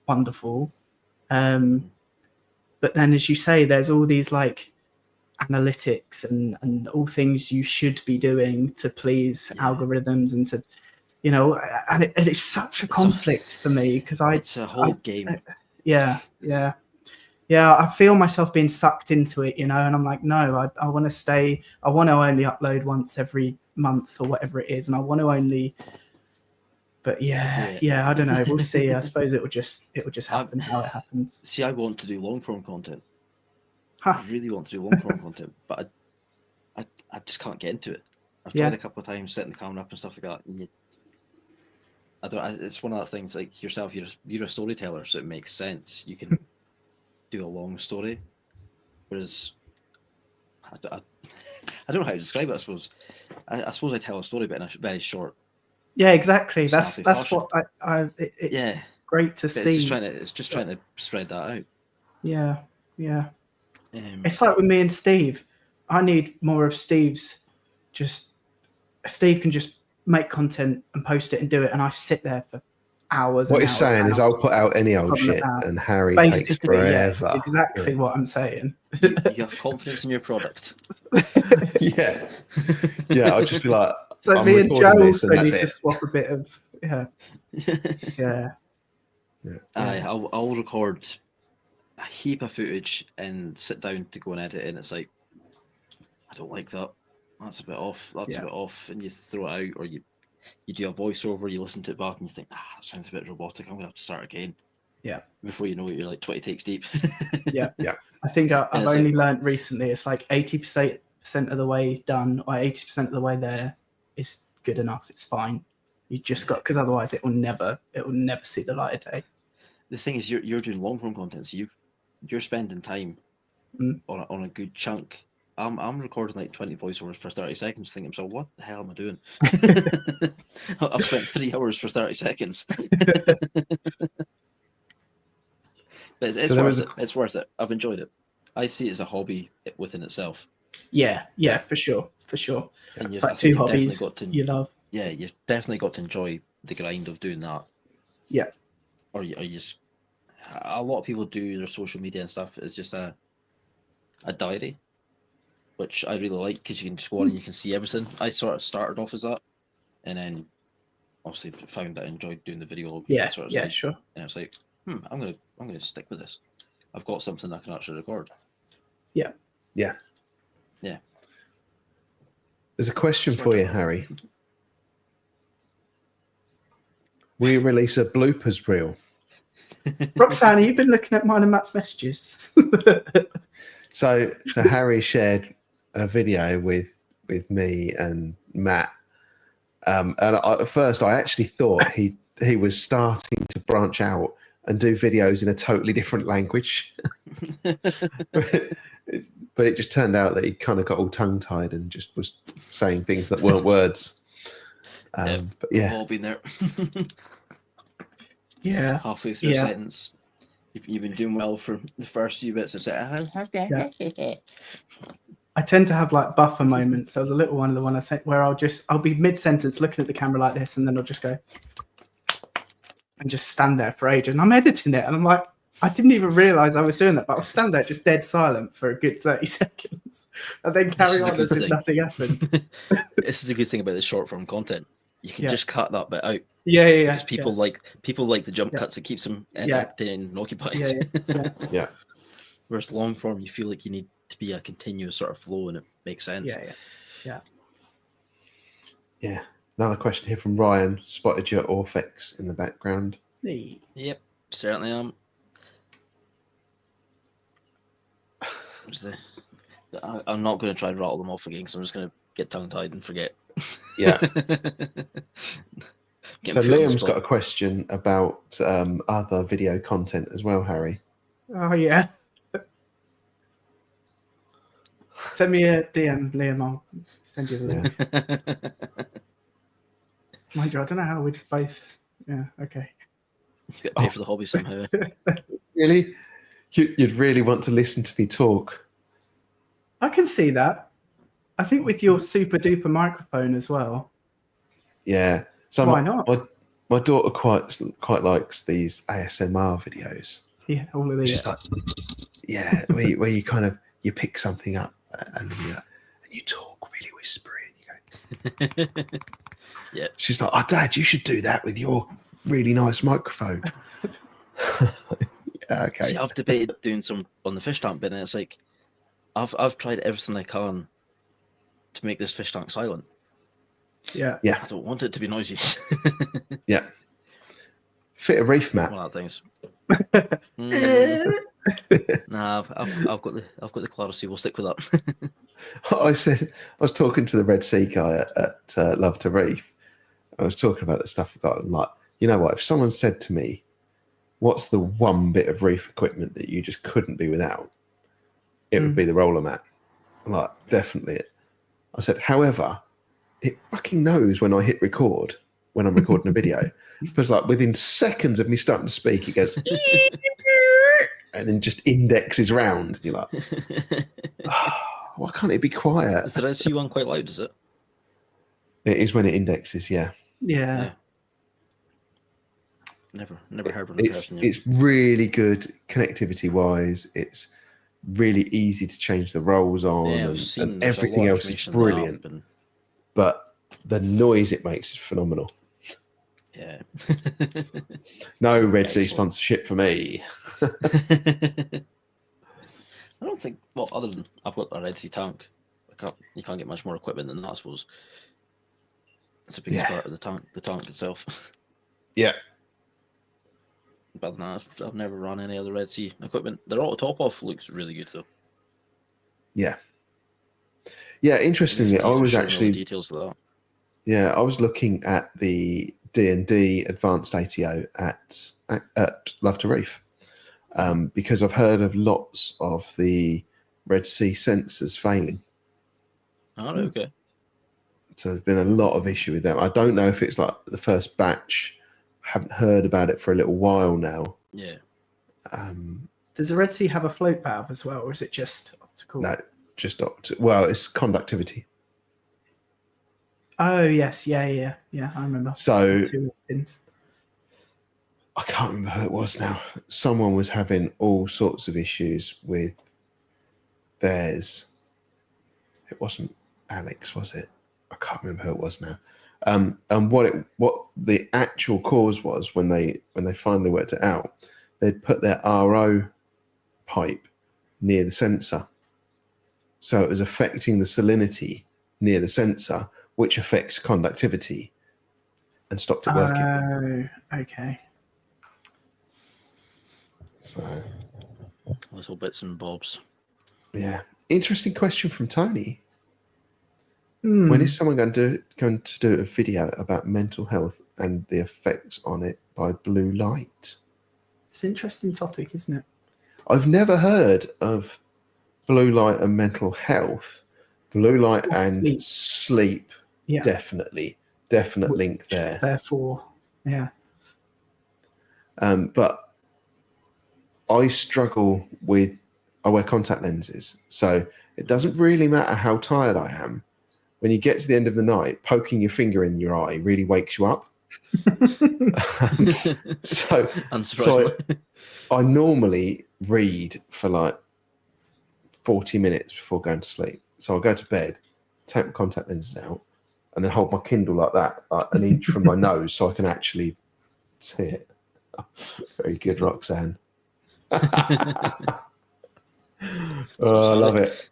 wonderful. But then, as you say, there's all these like analytics and all things you should be doing to please algorithms and to, you know, and it's such a conflict for me because it's a whole game. I feel myself being sucked into it, you know, and I'm like, no, I want to stay. I want to only upload once every month or whatever it is, and I want to only. But I don't know. We'll see. I suppose it will just happen how it happens. See, I want to do long form content. Huh. I really want to do long form content, but I just can't get into it. I've tried a couple of times setting the camera up and stuff like that. And it's one of the things like yourself. You're a storyteller, so it makes sense. You can do a long story, whereas I don't know how to describe it. I suppose I tell a story, but in a very short. Yeah, exactly. That's fashion. what it's great to see. It's just trying to spread that out. Yeah. It's like with me and Steve. I need more of Steve's. Steve can just make content and post it and do it, and I sit there for hours. What he's saying is, I'll put out any old shit, and Harry takes forever. Yeah, exactly what I'm saying. You have confidence in your product. yeah. I'll just be like. So I'm me and Joe also need to swap a bit of I'll record a heap of footage and sit down to go and edit it, and it's like, I don't like that. That's a bit off. That's a bit off, and you throw it out, or you do a voiceover, you listen to it back, and you think, that sounds a bit robotic. I'm gonna have to start again. Yeah. Before you know it, you're like 20 takes deep. Yeah. I think I've only learned recently. It's like 80% of the way done, or 80% of the way there is good enough. It's fine. You just got, because otherwise it will never see the light of day. The thing is, you're doing long form content, so you're spending time on a good chunk. I'm recording like 20 voiceovers for 30 seconds, thinking, so what the hell am I doing? I've spent 3 hours for 30 seconds. But it's worth it. I've enjoyed it. I see it as a hobby within itself. Yeah, for sure. And it's like 2 hobbies you love. Yeah, you've definitely got to enjoy the grind of doing that. Yeah. Or you just, a lot of people do their social media and stuff as just a diary, which I really like because you can just go on and you can see everything. I sort of started off as that, and then obviously found that I enjoyed doing the video. Sure. And it's like, I'm gonna stick with this. I've got something I can actually record. Yeah. There's a question for you, Harry. Will you release a bloopers reel? Roxanne, you've been looking at mine and Matt's messages. So Harry shared a video with me and Matt, and at first I actually thought he was starting to branch out and do videos in a totally different language. But it just turned out that he kind of got all tongue-tied and just was saying things that weren't words. But we've all been there. Halfway through a sentence, you've been doing well for the first few bits. It's like, I tend to have like buffer moments. There was a little one, the one I said, where I'll be mid-sentence looking at the camera like this, and then I'll just go and just stand there for ages. And I'm editing it, and I'm like, I didn't even realize I was doing that, but I'll stand there just dead silent for a good 30 seconds and then carry on as if nothing happened. This is a good thing about the short form content. You can just cut that bit out. Yeah. Because people like the jump cuts. It keeps them entertained and occupied. Yeah. Whereas long form, you feel like you need to be a continuous sort of flow, and it makes sense. Yeah. Another question here from Ryan. Spotted your Orphex in the background. Yep, certainly am. I'm not going to try and rattle them off again, because I'm just going to get tongue-tied and forget. Yeah. So Liam's got a question about other video content as well, Harry. Oh, yeah. Send me a DM, Liam. I'll send you the link. Mind you, I don't know how we'd both... Yeah, okay. You got to pay for the hobby somehow. Really? You'd really want to listen to me talk? I can see that. I think with your super duper microphone as well. Yeah. So Why not? My daughter quite likes these ASMR videos. Yeah, all of It's these. just like, yeah, where you kind of you pick something up and you talk really whispery and you go. Yeah. She's like, oh, Dad, you should do that with your really nice microphone. Yeah, okay. See, I've debated doing some on the fish tank bit, and it's like I've tried everything I can to make this fish tank silent. Yeah. Yeah. I don't want it to be noisy. Yeah. Fit a reef mat. One of the things. Nah, I've got the clarity. We'll stick with that. I was talking to the Red Sea guy at Love to Reef. I was talking about the stuff I've got. I'm like, you know what? If someone said to me, what's the one bit of reef equipment that you just couldn't be without? It would be the roller mat. I'm like, definitely it. I said, however, it fucking knows when I hit record when I'm recording a video. Because like within seconds of me starting to speak, it goes and then just indexes round. You're like, oh, why can't it be quiet? Is the Red Sea one quite loud, is it? It is when it indexes, yeah. Yeah. Never heard one in person yet. It's really good connectivity wise. It's really easy to change the roles on, and everything else is brilliant. But the noise it makes is phenomenal. Yeah. No Red Sea sponsorship for me. I don't think. Well, other than I've got a Red Sea tank, you can't get much more equipment than that, I suppose. It's the biggest part of the tank itself. Yeah. But no, I've never run any other Red Sea equipment. Their auto top off looks really good though. Yeah. Yeah, interestingly, I was actually details of that. Yeah, I was looking at the D&D advanced ATO at Love to Reef because I've heard of lots of the Red Sea sensors failing. Oh, okay. So there's been a lot of issue with them. I don't know if it's like the first batch. Haven't heard about it for a little while now. Yeah. Does the Red Sea have a float valve as well, or is it just optical? No, just optical. Well, it's conductivity. Oh yes, yeah, I remember. So 2 pins. I can't remember who it was now. Someone was having all sorts of issues with theirs. It wasn't Alex, was it? I can't remember who it was now. And what the actual cause was when they finally worked it out, they'd put their RO pipe near the sensor, so it was affecting the salinity near the sensor, which affects conductivity, and stopped it working. Oh, okay. So little bits and bobs. Yeah, interesting question from Tony. When is someone going to do a video about mental health and the effects on it by blue light? It's an interesting topic, isn't it? I've never heard of blue light and mental health. Blue light and sleep, yeah. definite link there. Therefore, yeah. But I struggle with, I wear contact lenses, so it doesn't really matter how tired I am. When you get to the end of the night, poking your finger in your eye really wakes you up. So I normally read for like 40 minutes before going to sleep. So I'll go to bed, take my contact lenses out, and then hold my Kindle like that, like an inch from my nose, so I can actually see it. Very good, Roxanne. Oh, I love it.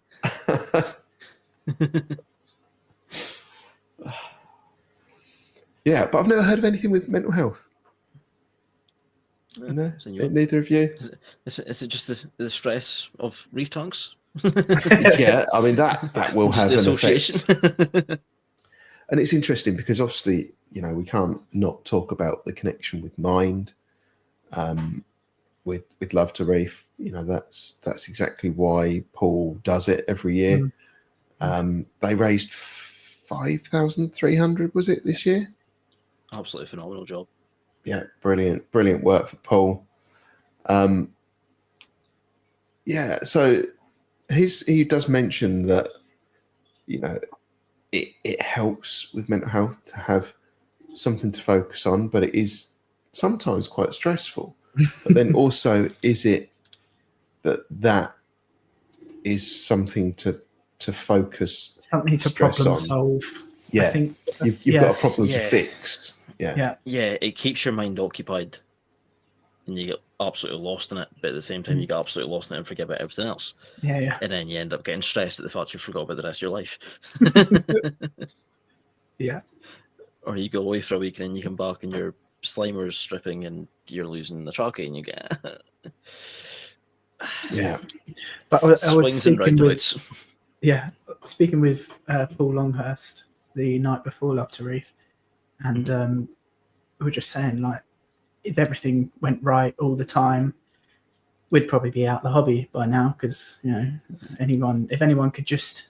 Yeah, but I've never heard of anything with mental health. No, neither of you. Is it just the stress of reef tanks? Yeah, I mean that will have an effect. And it's interesting because obviously, you know, we can't not talk about the connection with mind, with Love to Reef. You know, that's exactly why Paul does it every year. They raised 5,300, was it, this year? Absolutely phenomenal job. Yeah, brilliant work for Paul. Yeah, so he does mention that, it helps with mental health to have something to focus on, but it is sometimes quite stressful. But then also, is it that is something to focus, something to stress problem on? solve. Yeah, I think you've got a problem to Yeah. fix. Yeah, it keeps your mind occupied, and you get absolutely lost in it. But at the same time, you get absolutely lost in it and forget about everything else. Yeah. And then you end up getting stressed at the fact you forgot about the rest of your life. Yeah. Or you go away for a week and then you come back and your Slimer's stripping and you're losing the trackie and you get Yeah. But I was swings and speaking with roundabouts. speaking with Paul Longhurst the night before Love to Reef, and we were just saying, like, if everything went right all the time, we'd probably be out the hobby by now, because if anyone could just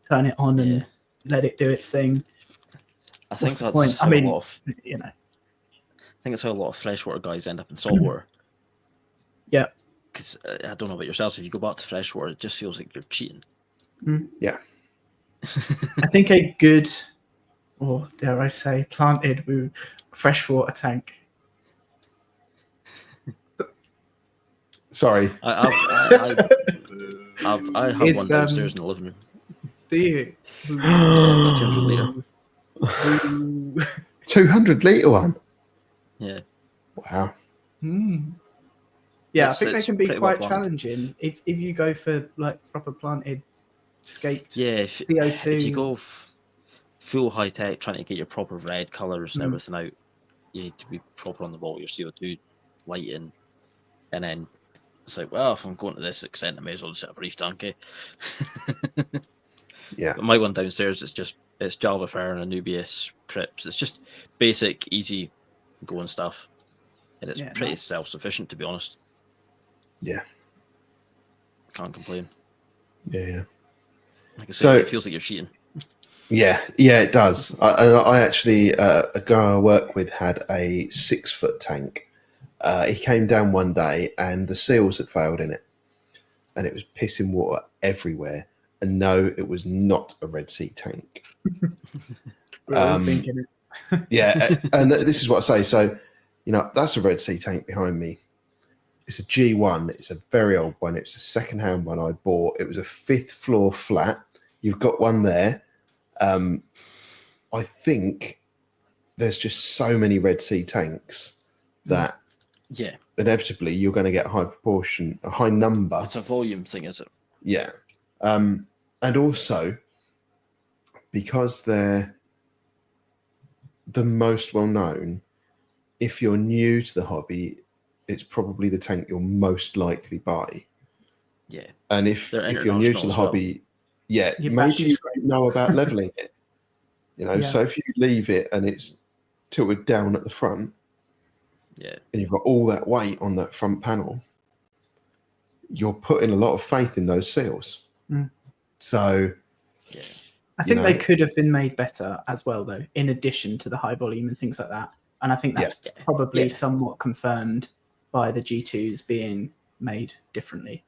turn it on and let it do its thing. I think what's the that's point? how I mean, a lot of I think it's how a lot of freshwater guys end up in saltwater. Yeah. Because I don't know about yourselves, if you go back to freshwater, it just feels like you're cheating. Yeah. I think a good, or dare I say, planted with freshwater tank. Sorry. I have Is, one downstairs in the living room. Do you? Yeah, I've got 200 litre. 200 litre one. Yeah. Wow. Yeah, I think they it's can be pretty well quite planned. challenging if you go for like proper planted, escaped If CO2. you go full high tech, trying to get your proper red colours and everything out, you need to be proper on the ball. Your CO2 lighting, and then it's like, well, if I'm going to this extent, I may as well just set up a reef tank. Yeah. But my one downstairs is it's Java Fern and Anubias Crips. It's just basic, easy going stuff, and it's pretty nice. self-sufficient, to be honest. Yeah. Can't complain. Yeah. Like I say, it feels like you're cheating. Yeah, it does. I actually, a guy I work with had a 6-foot tank. He came down one day and the seals had failed in it, and it was pissing water everywhere. And no, it was not a Red Sea tank. We're all thinking it. Yeah, and this is what I say. So, that's a Red Sea tank behind me. It's a G1. It's a very old one. It's a second-hand one I bought. It was a 5th floor flat. You've got one there. I think there's just so many Red Sea tanks that inevitably you're going to get a high number. It's a volume thing, is it? Yeah. And also, because they're the most well-known, if you're new to the hobby, it's probably the tank you'll most likely buy. Yeah. And if you're new to the hobby, maybe you don't know about leveling it. So if you leave it and it's tilted down at the front, and you've got all that weight on that front panel, you're putting a lot of faith in those seals. So, I think they could have been made better as well, though, in addition to the high volume and things like that. And I think that's probably somewhat confirmed by the G2s being made differently.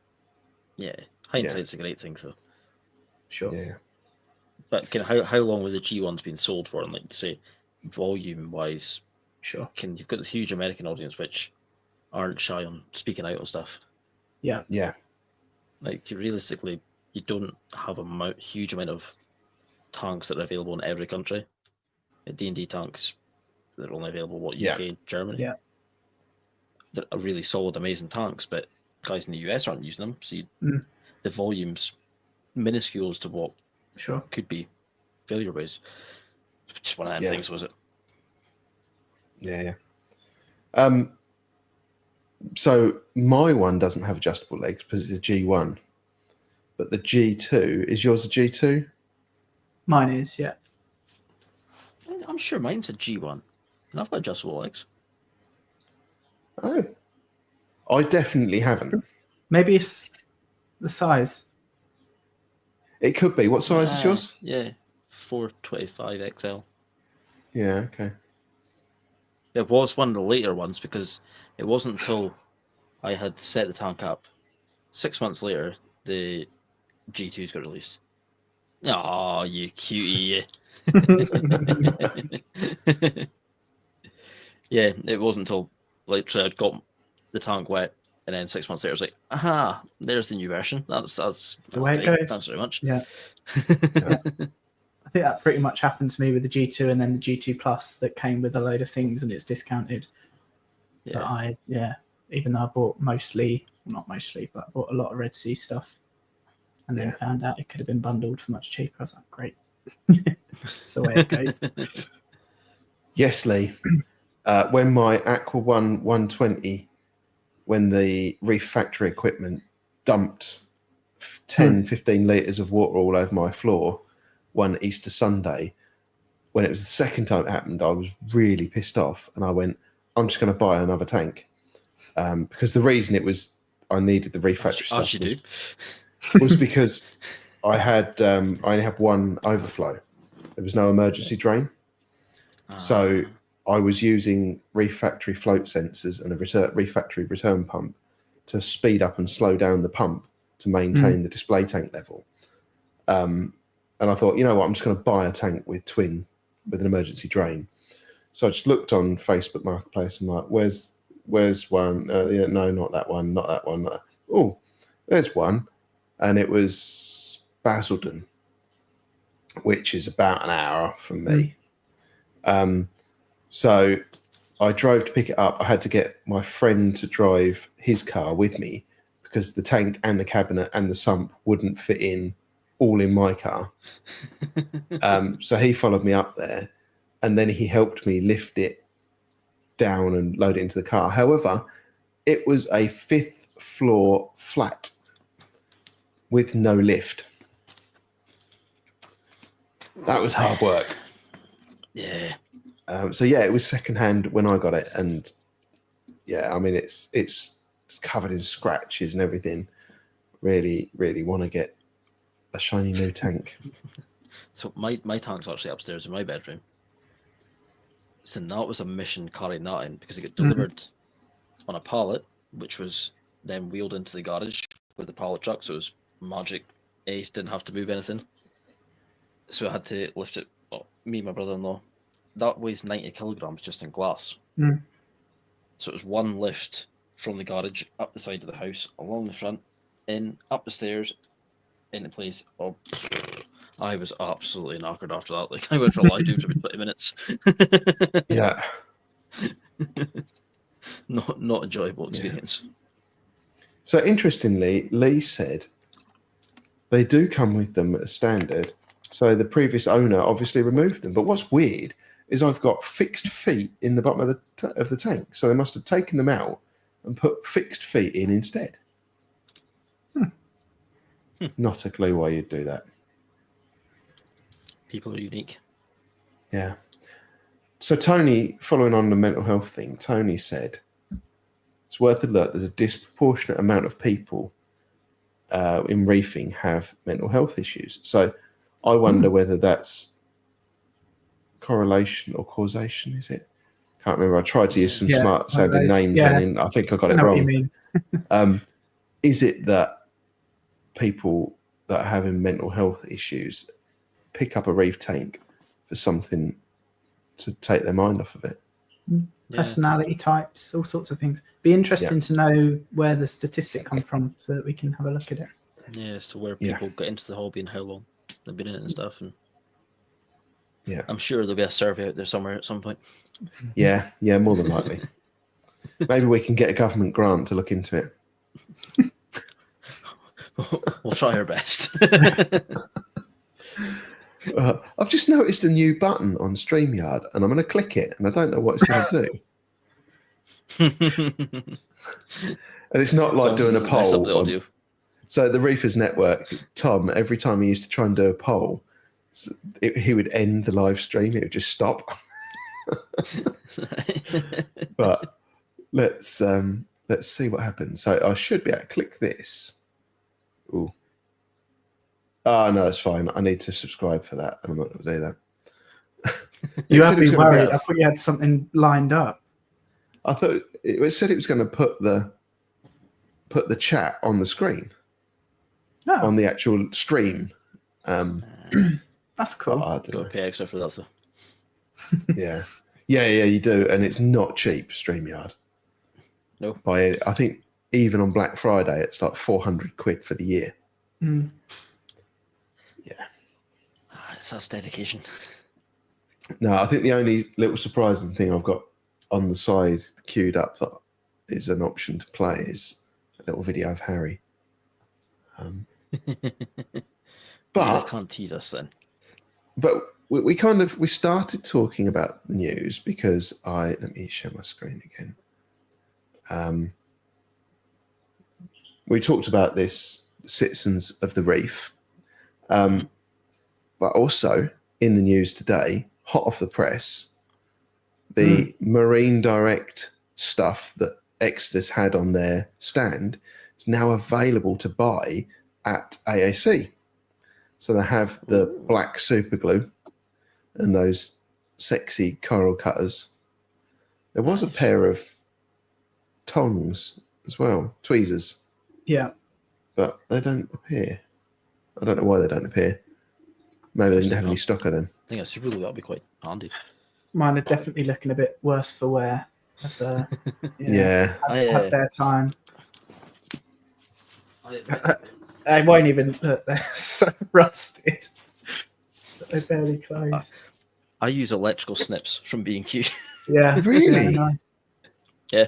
Yeah, hindsight's a great thing, though. Sure. Yeah. But how long were the G1s being sold for? And like you say, volume-wise, sure. You've got the huge American audience which aren't shy on speaking out on stuff. Yeah. Yeah. Like, realistically, you don't have a huge amount of tanks that are available in every country. D&D tanks that are only available, UK, Germany. Yeah. They're really solid, amazing tanks, but guys in the US aren't using them. So the volume's minuscule as to what could be failure ways. Just one of them things, was it? Yeah. So my one doesn't have adjustable legs because it's a G1, but the G2, is yours a G2? Mine is, yeah. I'm sure mine's a G1, and I've got adjustable legs. Oh, I definitely haven't. Maybe it's the size. It could be. What size is yours? Yeah, 425 XL. Yeah, okay. It was one of the later ones because it wasn't until I had set the tank up 6 months later the G2s got released. Oh, you cutie. Yeah, it wasn't until literally I'd got the tank wet, and then 6 months later, I was like, aha, there's the new version. That's the way it great. goes. Thanks very much. Yeah. I think that pretty much happened to me with the G2 and then the G2 Plus that came with a load of things and it's discounted. Yeah. But even though I bought not mostly, but I bought a lot of Red Sea stuff and then found out it could have been bundled for much cheaper. I was like, great. That's the way it goes. Yes, Lee. When my Aqua 120, when the Reef factory equipment dumped 10, 15 litres of water all over my floor one Easter Sunday, when it was the second time it happened, I was really pissed off. And I went, I'm just going to buy another tank. Because the reason I needed the Reef factory stuff was because I only had one overflow. There was no emergency drain. So I was using Reef factory float sensors and a Reef factory return pump to speed up and slow down the pump to maintain the display tank level. And I thought, you know what, I'm just going to buy a tank with an emergency drain. So I just looked on Facebook Marketplace and like, where's one? No, not that one, not that one. Oh, there's one. And it was Basildon, which is about an hour from me. So I drove to pick it up. I had to get my friend to drive his car with me because the tank and the cabinet and the sump wouldn't fit in all in my car. So he followed me up there and then he helped me lift it down and load it into the car. However, it was a 5th floor flat with no lift. That was hard work. Yeah. So yeah, it was secondhand when I got it, and yeah, I mean it's covered in scratches and everything. Really, really want to get a shiny new tank. So my tank's actually upstairs in my bedroom. So that was a mission carrying that in because it got delivered on a pallet, which was then wheeled into the garage with the pallet truck. So it was magic. Ace didn't have to move anything. So I had to lift it. Well, me and my brother-in-law. That weighs 90 kilograms just in glass. So it was one lift from the garage up the side of the house, along the front, in, up the stairs, into place. Oh, I was absolutely knackered after that. Like I went for a lie down for about 20 minutes. Yeah. Not enjoyable experience. So interestingly, Lee said they do come with them at a standard. So the previous owner obviously removed them. But what's weird is I've got fixed feet in the bottom of the tank. So they must have taken them out and put fixed feet in instead. Not a clue why you'd do that. People are unique. Yeah. So Tony, following on the mental health thing, Tony said, it's worth a look. There's a disproportionate amount of people in reefing have mental health issues. So I wonder whether that's correlation or causation, is it? Can't remember. I tried to use some smart sounding names and I think I got it wrong. What you mean. Is it that people that are having mental health issues pick up a reef tank for something to take their mind off of it? Personality types, all sorts of things. Be interesting to know where the statistic come from so that we can have a look at it. Yeah, so where people get into the hobby and how long they've been in it and stuff. And I'm sure there'll be a survey out there somewhere at some point. Yeah, more than likely. Maybe we can get a government grant to look into it. We'll try our best. I've just noticed a new button on StreamYard and I'm going to click it and I don't know what it's going to do. And it's not like doing a poll. So the Reefers Network, Tom, every time he used to try and do a poll, he would end the live stream. It would just stop. But let's see what happens. So I should be able to click this. Ooh. Oh, no, it's fine. I need to subscribe for that. And I'm not going to do that. You have to be worried. I thought you had something lined up. I thought it said it was going to put the chat on the screen. On the actual stream. That's cool. I Got don't to know. pay extra for that, though. Yeah. Yeah, you do. And it's not cheap, StreamYard. No. I think even on Black Friday, it's like 400 quid for the year. Mm. Yeah. It's that's dedication. No, I think the only little surprising thing I've got on the side queued up that is an option to play is a little video of Harry. But can't tease us then. But we started talking about the news because let me share my screen again. We talked about this citizens of the Reef, but also in the news today, hot off the press, the Marine Direct stuff that Exodus had on their stand is now available to buy at AAC. So they have the black super glue and those sexy coral cutters. There was a pair of tongs as well, tweezers, Yeah. but they don't appear. I don't know why they don't appear. Maybe they didn't have any stock of them. I think a super glue that'll be quite handy. Mine are definitely looking a bit worse for wear. Yeah. Have their time. I won't even look. They're so rusted. They barely close. I use electrical snips from B&Q. Yeah. Really? Yeah, nice. Yeah.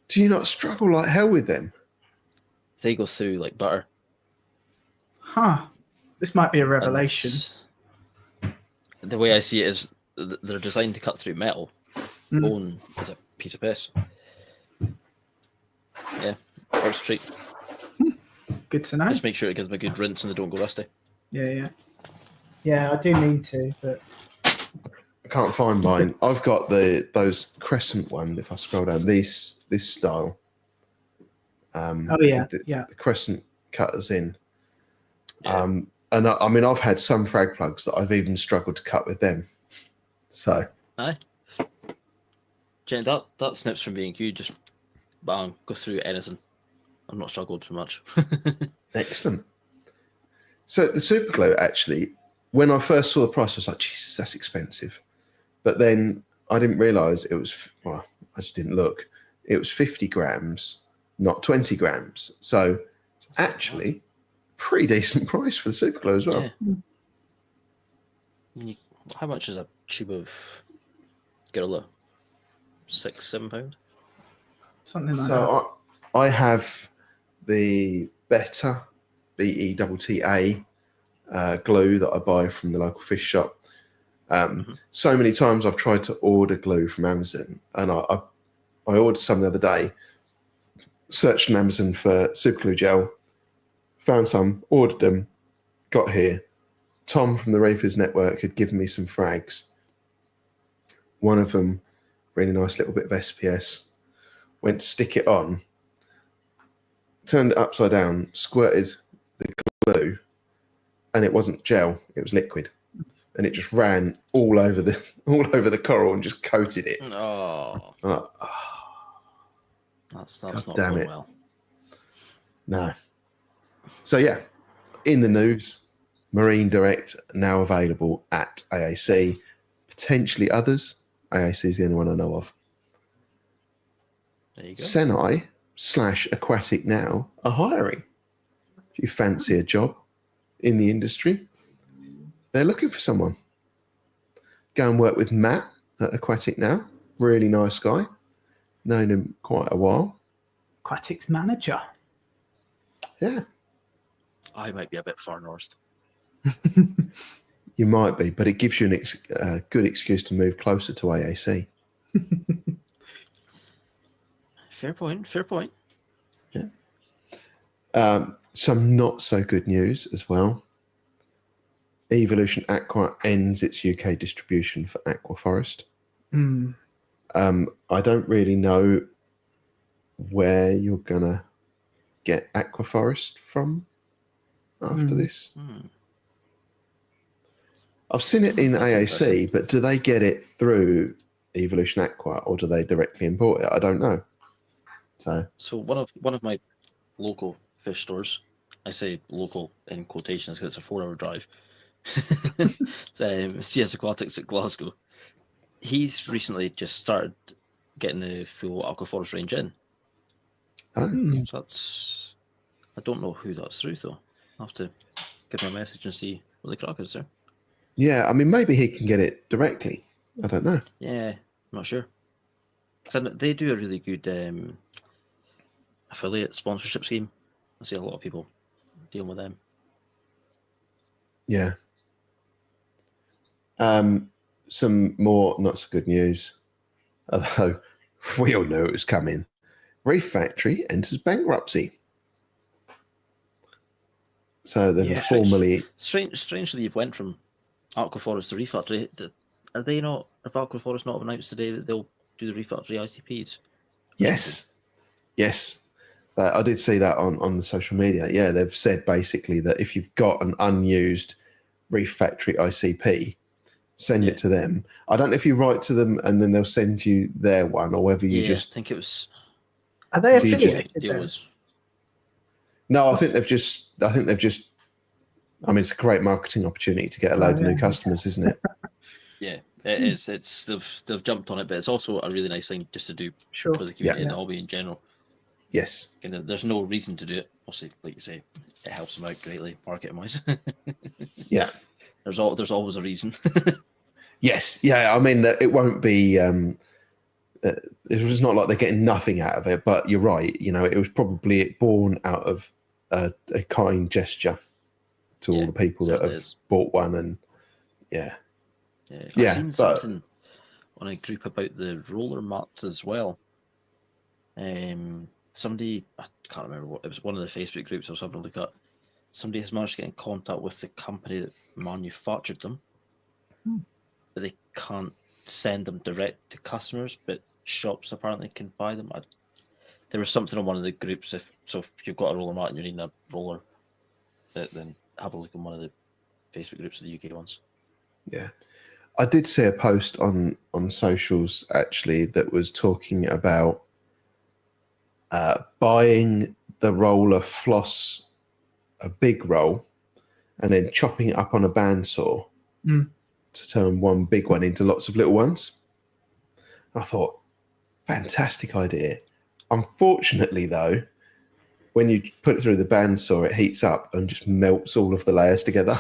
Do you not struggle like hell with them? They go through like butter. Huh. This might be a revelation. The way I see it is they're designed to cut through metal. Bone is a piece of piss. Yeah. First treat. Good to know. Just make sure it gives them a good rinse and they don't go rusty. Yeah. Yeah, I do need to, but I can't find mine. I've got those crescent one. If I scroll down, this style. oh yeah, the crescent cutters in. Yeah. And I mean, I've had some frag plugs that I've even struggled to cut with them. So. Aye. Jen, that snips from B&Q, just bang, go through anything. I've not struggled too much. Excellent. So the super glue, actually, when I first saw the price, I was like, Jesus, that's expensive. But then I didn't realise it was, well, I just didn't look. It was 50 grams, not 20 grams. So it's actually pretty decent price for the super glue as well. Yeah. I mean, how much is a tube of Gorilla? £6-7? something like that. So I have the Better BETTA glue that I buy from the local fish shop. So many times I've tried to order glue from Amazon, and I ordered some the other day, searched on Amazon for super glue gel, found some, ordered them, got here. Tom from the Reefers Network had given me some frags. One of them, really nice little bit of SPS, went to stick it on, turned it upside down, squirted the glue, and it wasn't gel, it was liquid. And it just ran all over the coral and just coated it. Oh. Like, That's God not damn going it. well. No. So yeah, in the news, Marine Direct now available at AAC, potentially others. AAC is the only one I know of. There you go. Senai/Aquatic Now are hiring. If you fancy a job in the industry, they're looking for someone. Go and work with Matt at Aquatic Now. Really nice guy. Known him quite a while. Aquatics manager. Yeah. I might be a bit far north. You might be, but it gives you a good excuse to move closer to AAC. Fair point. Yeah. Some not so good news as well. Evolution Aqua ends its UK distribution for Aquaforest. I don't really know where you're gonna get Aquaforest from after this. I've seen it in AAC, but do they get it through Evolution Aqua or do they directly import it? I don't know. So one of my local fish stores, I say local in quotations because it's a 4-hour drive, CS Aquatics at Glasgow. He's recently just started getting the full Aquaforest range in. Oh. So that's, I don't know who that's through though. I'll have to give him a message and see what the crack is there. Yeah, I mean, maybe he can get it directly. I don't know. Yeah, I'm not sure. So they do a really good affiliate sponsorship scheme. I see a lot of people dealing with them. Yeah. Some more not so good news, although we all knew it was coming. Reef Factory enters bankruptcy. So they've formally... Strangely, you've went from Aquaforest to Reef Factory. Are they not? Have Aquaforest not announced today that they'll do the Reef Factory ICPs? Yes. I did see that on the social media. Yeah, they've said basically that if you've got an unused Reef Factory ICP, send it to them. I don't know if you write to them and then they'll send you their one, or whether you just... I think it was... Are they affiliated? No, I think they've just... I mean, it's a great marketing opportunity to get a load of new customers, isn't it? Yeah, it is. They've jumped on it, but it's also a really nice thing just to do for the community and the hobby in general. Yes. And there's no reason to do it. Obviously, like you say, it helps them out greatly marketing wise. Yeah. There's always a reason. Yes. Yeah. I mean, it won't be. It's not like they're getting nothing out of it, but you're right. You know, it was probably born out of a kind gesture to all the people that have bought one, and I've seen something on a group about the roller mats as well. Somebody, I can't remember what it was, one of the Facebook groups I was having a look at. Somebody has managed to get in contact with the company that manufactured them, but they can't send them direct to customers, but shops apparently can buy them. There was something on one of the groups. If you've got a roller mat and you're needing a roller, then have a look in one of the Facebook groups of the UK ones. Yeah. I did see a post on socials actually that was talking about buying the roller floss, a big roll, and then chopping it up on a bandsaw to turn one big one into lots of little ones. And I thought, fantastic idea. Unfortunately, though, when you put it through the bandsaw, it heats up and just melts all of the layers together.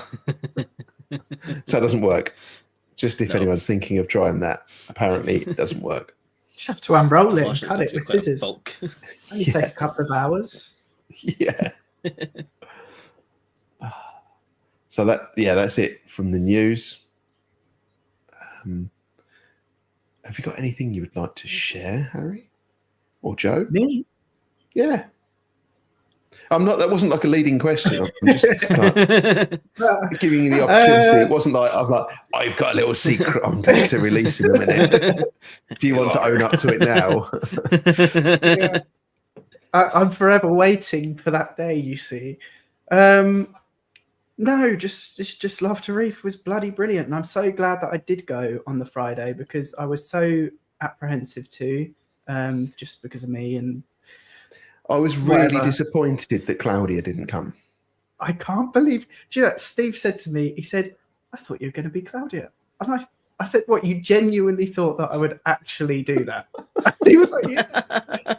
So it doesn't work. Just if anyone's thinking of trying that, apparently it doesn't work. Just have to unroll it and cut it with scissors. Only take a couple of hours. Yeah. So that's it from the news. Have you got anything you would like to share, Harry or Joe? Me? Yeah. That wasn't like a leading question. I'm just giving you the opportunity. It wasn't like I've got a little secret I'm going to release in a minute. Do you want to own up to it now? Yeah. I'm forever waiting for that day, you see. No, just Love to Reef was bloody brilliant. And I'm so glad that I did go on the Friday, because I was so apprehensive too, just because of me. And I was really disappointed that Claudia didn't come. I can't believe. Do you know, Steve said to me, he said, I thought you were going to be Claudia. And I said, what, you genuinely thought that I would actually do that? And he was like, yeah. I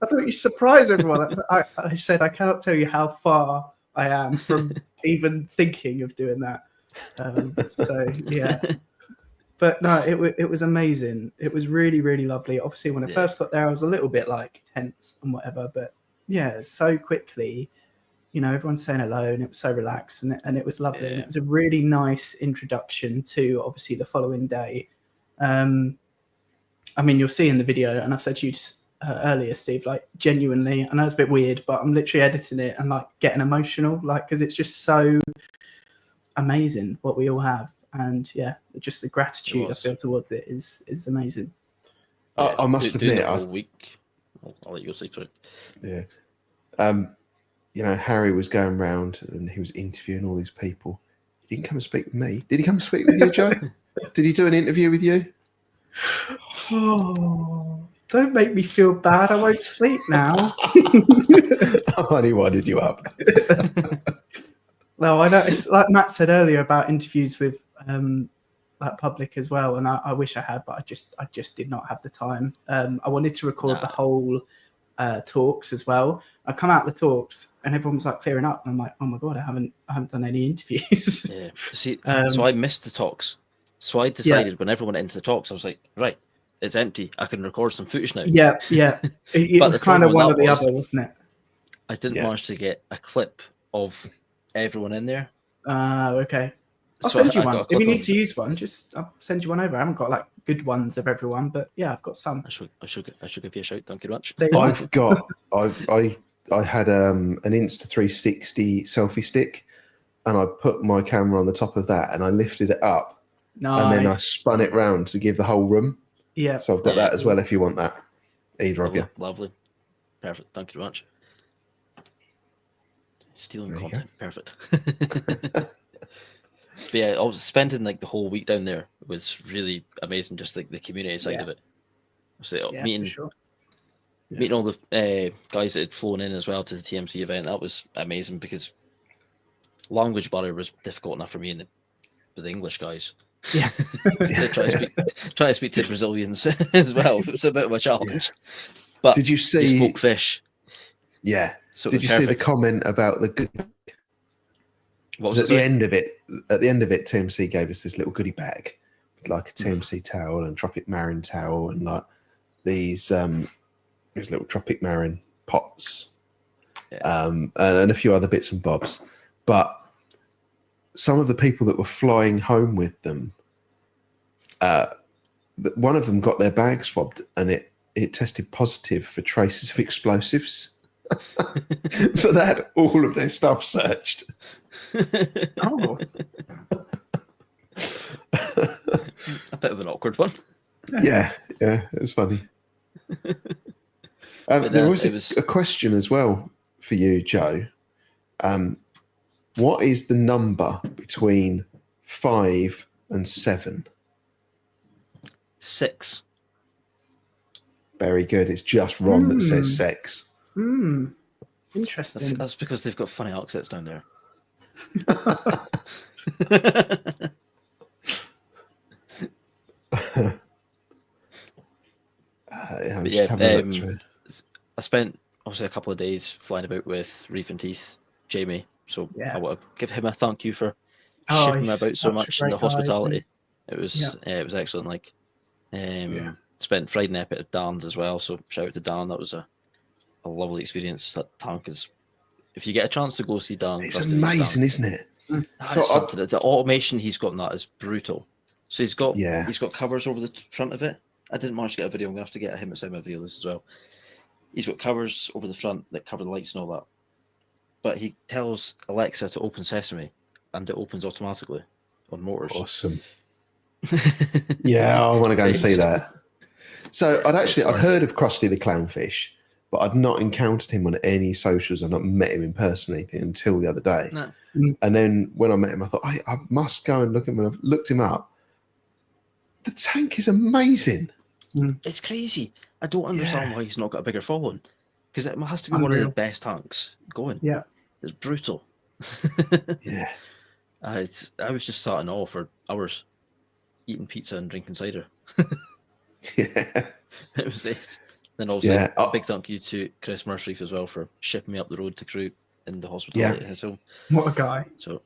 thought you'd surprise everyone. I said, I cannot tell you how far I am from even thinking of doing that. So, yeah. But no, it was amazing. It was really, really lovely. Obviously, when I first got there, I was a little bit like tense and whatever. But yeah, so quickly, everyone's saying hello, and it was so relaxed, and it was lovely. Yeah. And it was a really nice introduction to obviously the following day. I mean, you'll see in the video, and I said to you earlier, Steve, like genuinely, I know it's a bit weird, but I'm literally editing it and like getting emotional, like, because it's just so amazing what we all have. And yeah, just the gratitude I feel towards it is amazing. I must admit, a week. I'll let you say to it. Yeah. Harry was going around and he was interviewing all these people. He didn't come and speak with me. Did he come and speak with you, Joe? Did he do an interview with you? Oh, don't make me feel bad. I won't sleep now. I only winded you up. Well, I know it's like Matt said earlier about interviews with like public as well, and I wish I had, but I just did not have the time. I wanted to record the whole talks as well. I come out the talks and everyone was like clearing up, and I'm like, oh my god, I haven't done any interviews. Yeah. See, so I missed the talks. So I decided when everyone went into the talks, I was like, right, it's empty. I can record some footage now. Yeah. It was kind of one or the other, wasn't it? I didn't manage to get a clip of everyone in there. Okay. I'll send you one. If you need to use one, I'll send you one over. I haven't got like good ones of everyone, but yeah, I've got some. I should give you a shout. Thank you very much. I had an Insta360 selfie stick, and I put my camera on the top of that, and I lifted it up, and then I spun it round to give the whole room. Yeah. So I've got that as well. If you want that, either of you. Lovely, perfect. Thank you very much. Stealing content, perfect. But yeah, I was spending like the whole week down there. It was really amazing, just like the community side of it. So meeting all the guys that had flown in as well to the TMC event, that was amazing because language barrier was difficult enough for me and the English guys. Yeah. try to speak to Brazilians as well. It was a bit of a challenge. But did you see? You spoke fish. Yeah. So did you see the comment about the good? What was at the end of it? At the end of it, TMC gave us this little goodie bag with like a TMC towel and Tropic Marin towel and like these little Tropic Marin pots, and a few other bits and bobs. But some of the people that were flying home with them, one of them got their bag swabbed and it tested positive for traces of explosives. So they had all of their stuff searched. Oh. A bit of an awkward one. Yeah, it was funny. There was a question as well for you, Joe. What is the number between 5 and 7? 6. Very good. It's just Ron that says 6. Interesting. That's because they've got funny accents down there. I spent obviously a couple of days flying about with Reef and Teeth, Jamie. So I want to give him a thank you for shipping me about so much and the hospitality. It was excellent. Like, spent Friday night at Dan's as well. So shout out to Dan. That was a lovely experience. That tank is. If you get a chance to go see Dan, it's amazing, isn't it? So the automation he's got in that is brutal. So he's got covers over the front of it. I didn't manage to get a video. I'm gonna have to get him to send me a video of this as well. He's got covers over the front that cover the lights and all that. But he tells Alexa to open Sesame, and it opens automatically on motors. Awesome. Yeah, I want to go and see that. So I'd heard of Krusty the Clownfish, but I'd not encountered him on any socials. I'd not met him in person or anything until the other day. No. And then when I met him, I thought, I must go and look at him. And I've looked him up. The tank is amazing. It's crazy. I don't understand why he's not got a bigger following. Because it has to be one of the best tanks going. Yeah. It's brutal. Yeah. I was just sat in awe for hours, eating pizza and drinking cider. Yeah. It was this. Then also a big thank you to Chris Mershreef as well for shipping me up the road to Crewe in the hospitality at his home. What a guy. So,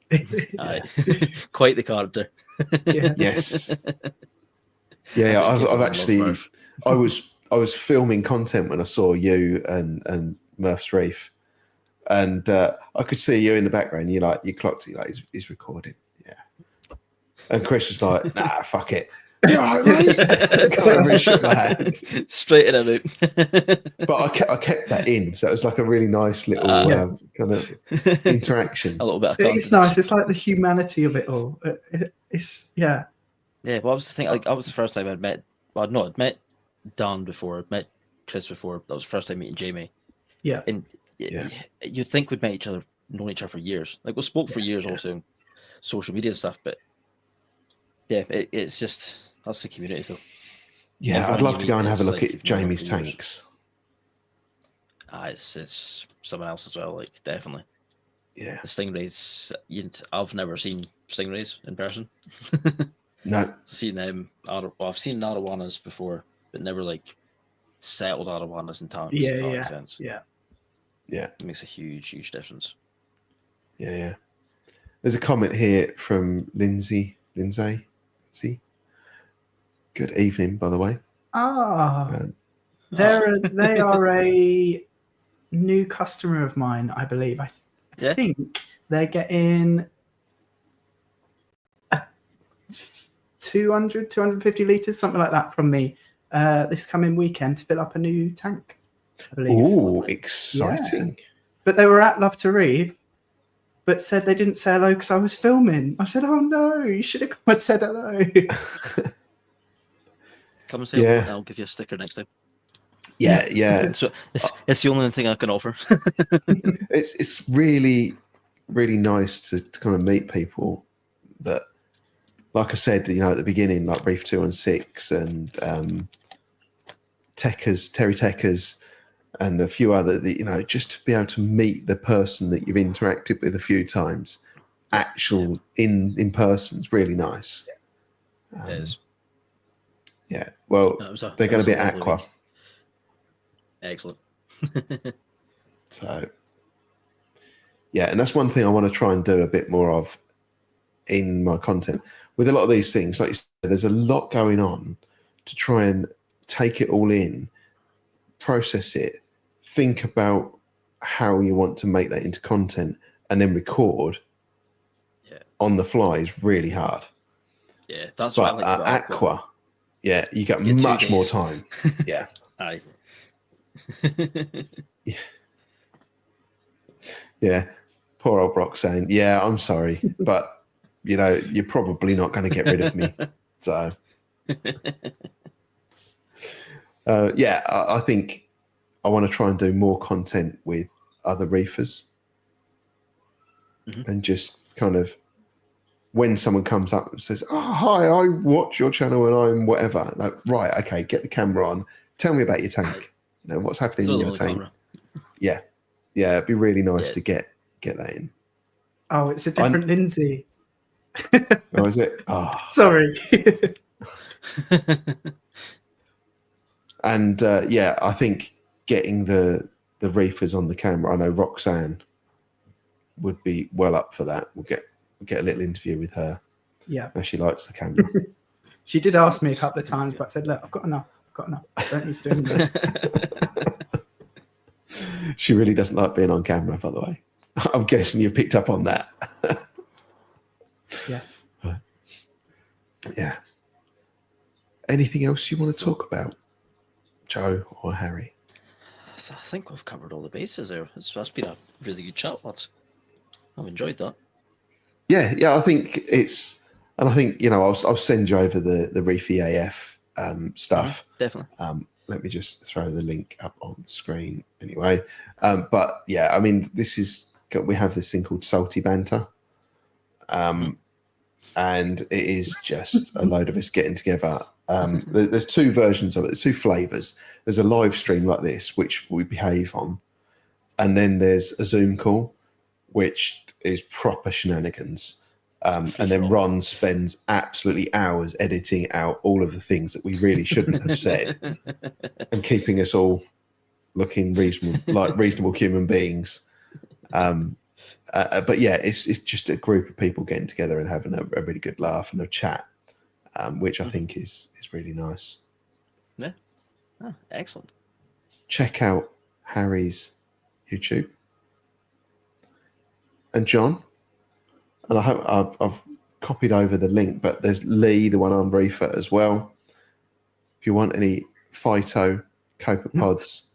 quite the character. Yeah. Yes. Yeah, I've actually, I was filming content when I saw you and Murph's Reef, and I could see you in the background. You clocked it, like he's recording. Yeah. And Chris was like, nah, fuck it. You all right, mate? Come and shook my hand. Straight in a loop. But I kept that in, so it was like a really nice little kind of interaction. A little bit of confidence. It's nice. It's like the humanity of it all. It's Yeah, well, I was thinking, like, that was the first time I'd met. Well, no, I'd met Dan before. I'd met Chris before. That was the first time meeting Jamie. Yeah. And you'd think we'd known each other for years. Like, we spoke for years also on social media and stuff, but yeah, it's just, that's the community though. Yeah, everyone I'd love to go and have a look at Jamie's tanks. It's someone else as well, like, definitely. Yeah. The stingrays, I've never seen stingrays in person. No. I've seen them. I've seen arowanas before, but never like settled arowanas in tanks. Yeah, if that yeah, makes sense. yeah. It makes a huge difference. Yeah. There's a comment here from Lindsay. Good evening, by the way. They are a new customer of mine, I believe. I think they're getting 200, 250 litres, something like that from me this coming weekend to fill up a new tank, I believe. Ooh, exciting. Yeah. But they were at Love to Reef, but said they didn't say hello because I was filming. I said, oh no, you should have come and said hello. Come and say hello, and I'll give you a sticker next time. Yeah. So it's the only thing I can offer. It's really, really nice to kind of meet people that, like I said, at the beginning, like Reef 216 and Terry Techers, and a few other, just to be able to meet the person that you've interacted with a few times, in person, is really nice. It is. Yeah. Well, they're going to be at Aqua. Week. Excellent. So, yeah, and that's one thing I want to try and do a bit more of in my content. With a lot of these things, like you said, there's a lot going on to try and take it all in, process it, think about how you want to make that into content, and then record on the fly is really hard. Yeah, that's what I like about Aqua. Yeah, you get much more time. Yeah. Aye. Yeah. Poor old Brock saying, yeah, I'm sorry, but you're probably not going to get rid of me. So I think I want to try and do more content with other reefers, and just kind of, when someone comes up and says, oh, hi, I watch your channel and I'm whatever. Like, right, okay, get the camera on. Tell me about your tank. What's happening in your tank. Camera. Yeah. It'd be really nice to get that in. Oh, it's a different Lindsay. Oh, is it? Oh. Sorry. And I think getting the reefers on the camera, I know Roxanne would be well up for that. We'll get a little interview with her. Yeah. She likes the camera. She did ask me a couple of times, but I said, look, I've got enough. I don't need to do anything. She really doesn't like being on camera, by the way. I'm guessing you picked up on that. Yes. Yeah. Anything else you want to talk about, Joe or Harry? I think we've covered all the bases there. It's been a really good chat, lads. I've enjoyed that. Yeah, I think it's, and I think I'll send you over the Reefy AF stuff. Definitely. Let me just throw the link up on the screen anyway. But yeah, I mean, we have this thing called Salty Banter, and it is just a load of us getting together. There's two versions of it. There's two flavors. There's a live stream like this, which we behave on, and then there's a Zoom call, which is proper shenanigans. And then Ron spends absolutely hours editing out all of the things that we really shouldn't have said, and keeping us all looking reasonable human beings. But yeah, it's just a group of people getting together and having a really good laugh and a chat, which I think is really nice. Yeah. Oh, excellent. Check out Harry's YouTube. And John, and I've copied over the link, but there's Lee, the one-armed reefer, as well. If you want any phyto copepods,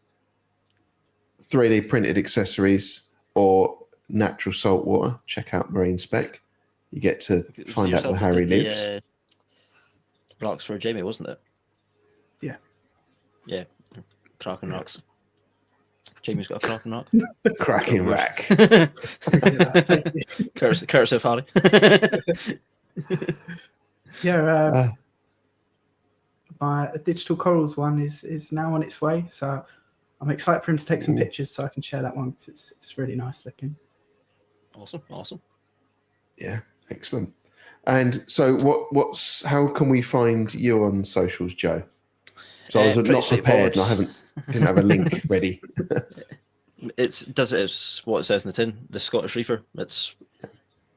3D printed accessories, or natural salt water, check out Marine Spec. You get to find out where Harry lives. Rocks for Jamie, wasn't it? Yeah. Yeah. Cracking rocks. Jamie's got a cracking rock. Cracking rack. Curse of Harry. Yeah. My Digital Corals one is now on its way, so I'm excited for him to take some pictures so I can share that one. It's really nice looking. Awesome. Yeah, excellent. And so, how can we find you on socials, Joe? So I was Pretty not prepared, and I straightforward. didn't have a link ready. It's what it says in the tin. The Scottish Reefer.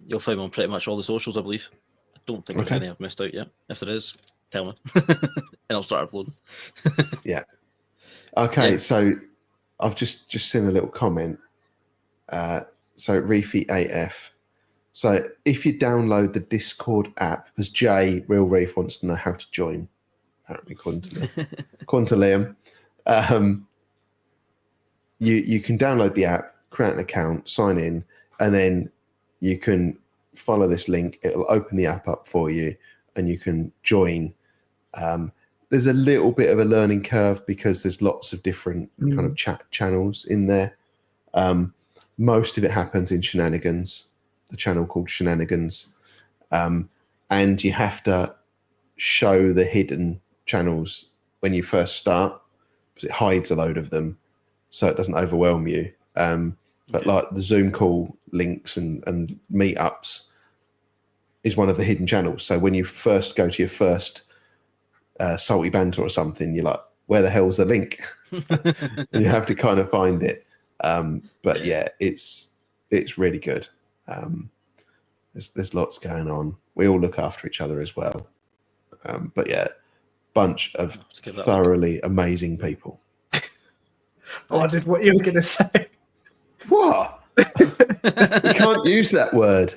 You'll find me on pretty much all the socials, I believe. I don't think there's Okay. any I've missed out yet. If there is, tell me, and I'll start uploading. Yeah. Okay, Yeah. so I've just seen a little comment. So Reefy AF. So if you download the Discord app, because Jay Real Reef wants to know how to join, apparently according to Liam, you can download the app, create an account, sign in, and then you can follow this link. It'll open the app up for you, and you can join. There's a little bit of a learning curve because there's lots of different kind of chat channels in there. Most of it happens in Shenanigans, the channel called Shenanigans, and you have to show the hidden channels when you first start because it hides a load of them so it doesn't overwhelm you. But like the Zoom call links and meetups is one of the hidden channels. So when you first go to your first salty banter or something, you're like, where the hell's the link? And you have to kind of find it. But yeah, it's really good. There's lots going on. We all look after each other as well. But yeah, bunch of thoroughly amazing people. I wondered what you were going to say. What? We can't use that word.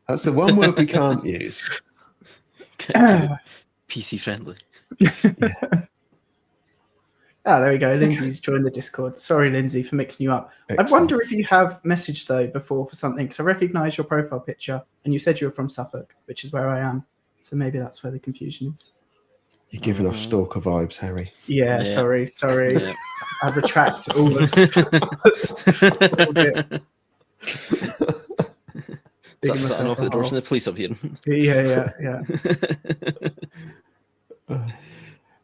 That's the one word we can't use. PC friendly. Yeah. Oh, there we go. Lindsay's joined the Discord. Sorry, Lindsay, for mixing you up. Excellent. I wonder if you have messaged, though, before for something, because I recognise your profile picture, and you said you were from Suffolk, which is where I am. So maybe that's where the confusion is. You're giving off stalker vibes, Harry. Yeah. Sorry. Yeah. I retract all of it. Starting off the doors and the police up here. Yeah.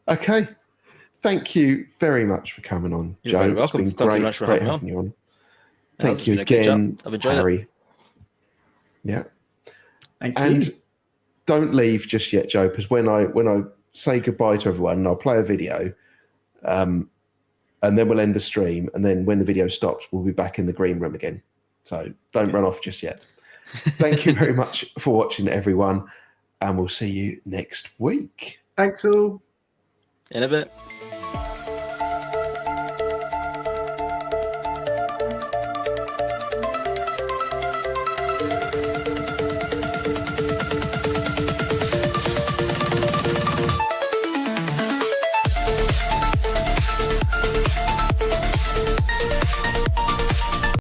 Okay. Thank you very much for coming on, You're Joe. very welcome. It's been Thank you great, very much for great having me having you on. Yeah, Thank this you has been a great again, chat. I've enjoyed Harry. it. Yeah. Thank And you. don't leave just yet, Joe, because when I say goodbye to everyone, I'll play a video, and then we'll end the stream, and then when the video stops, we'll be back in the green room again. So don't run off just yet. Thank you very much for watching, everyone, and we'll see you next week. Thanks all. In a bit.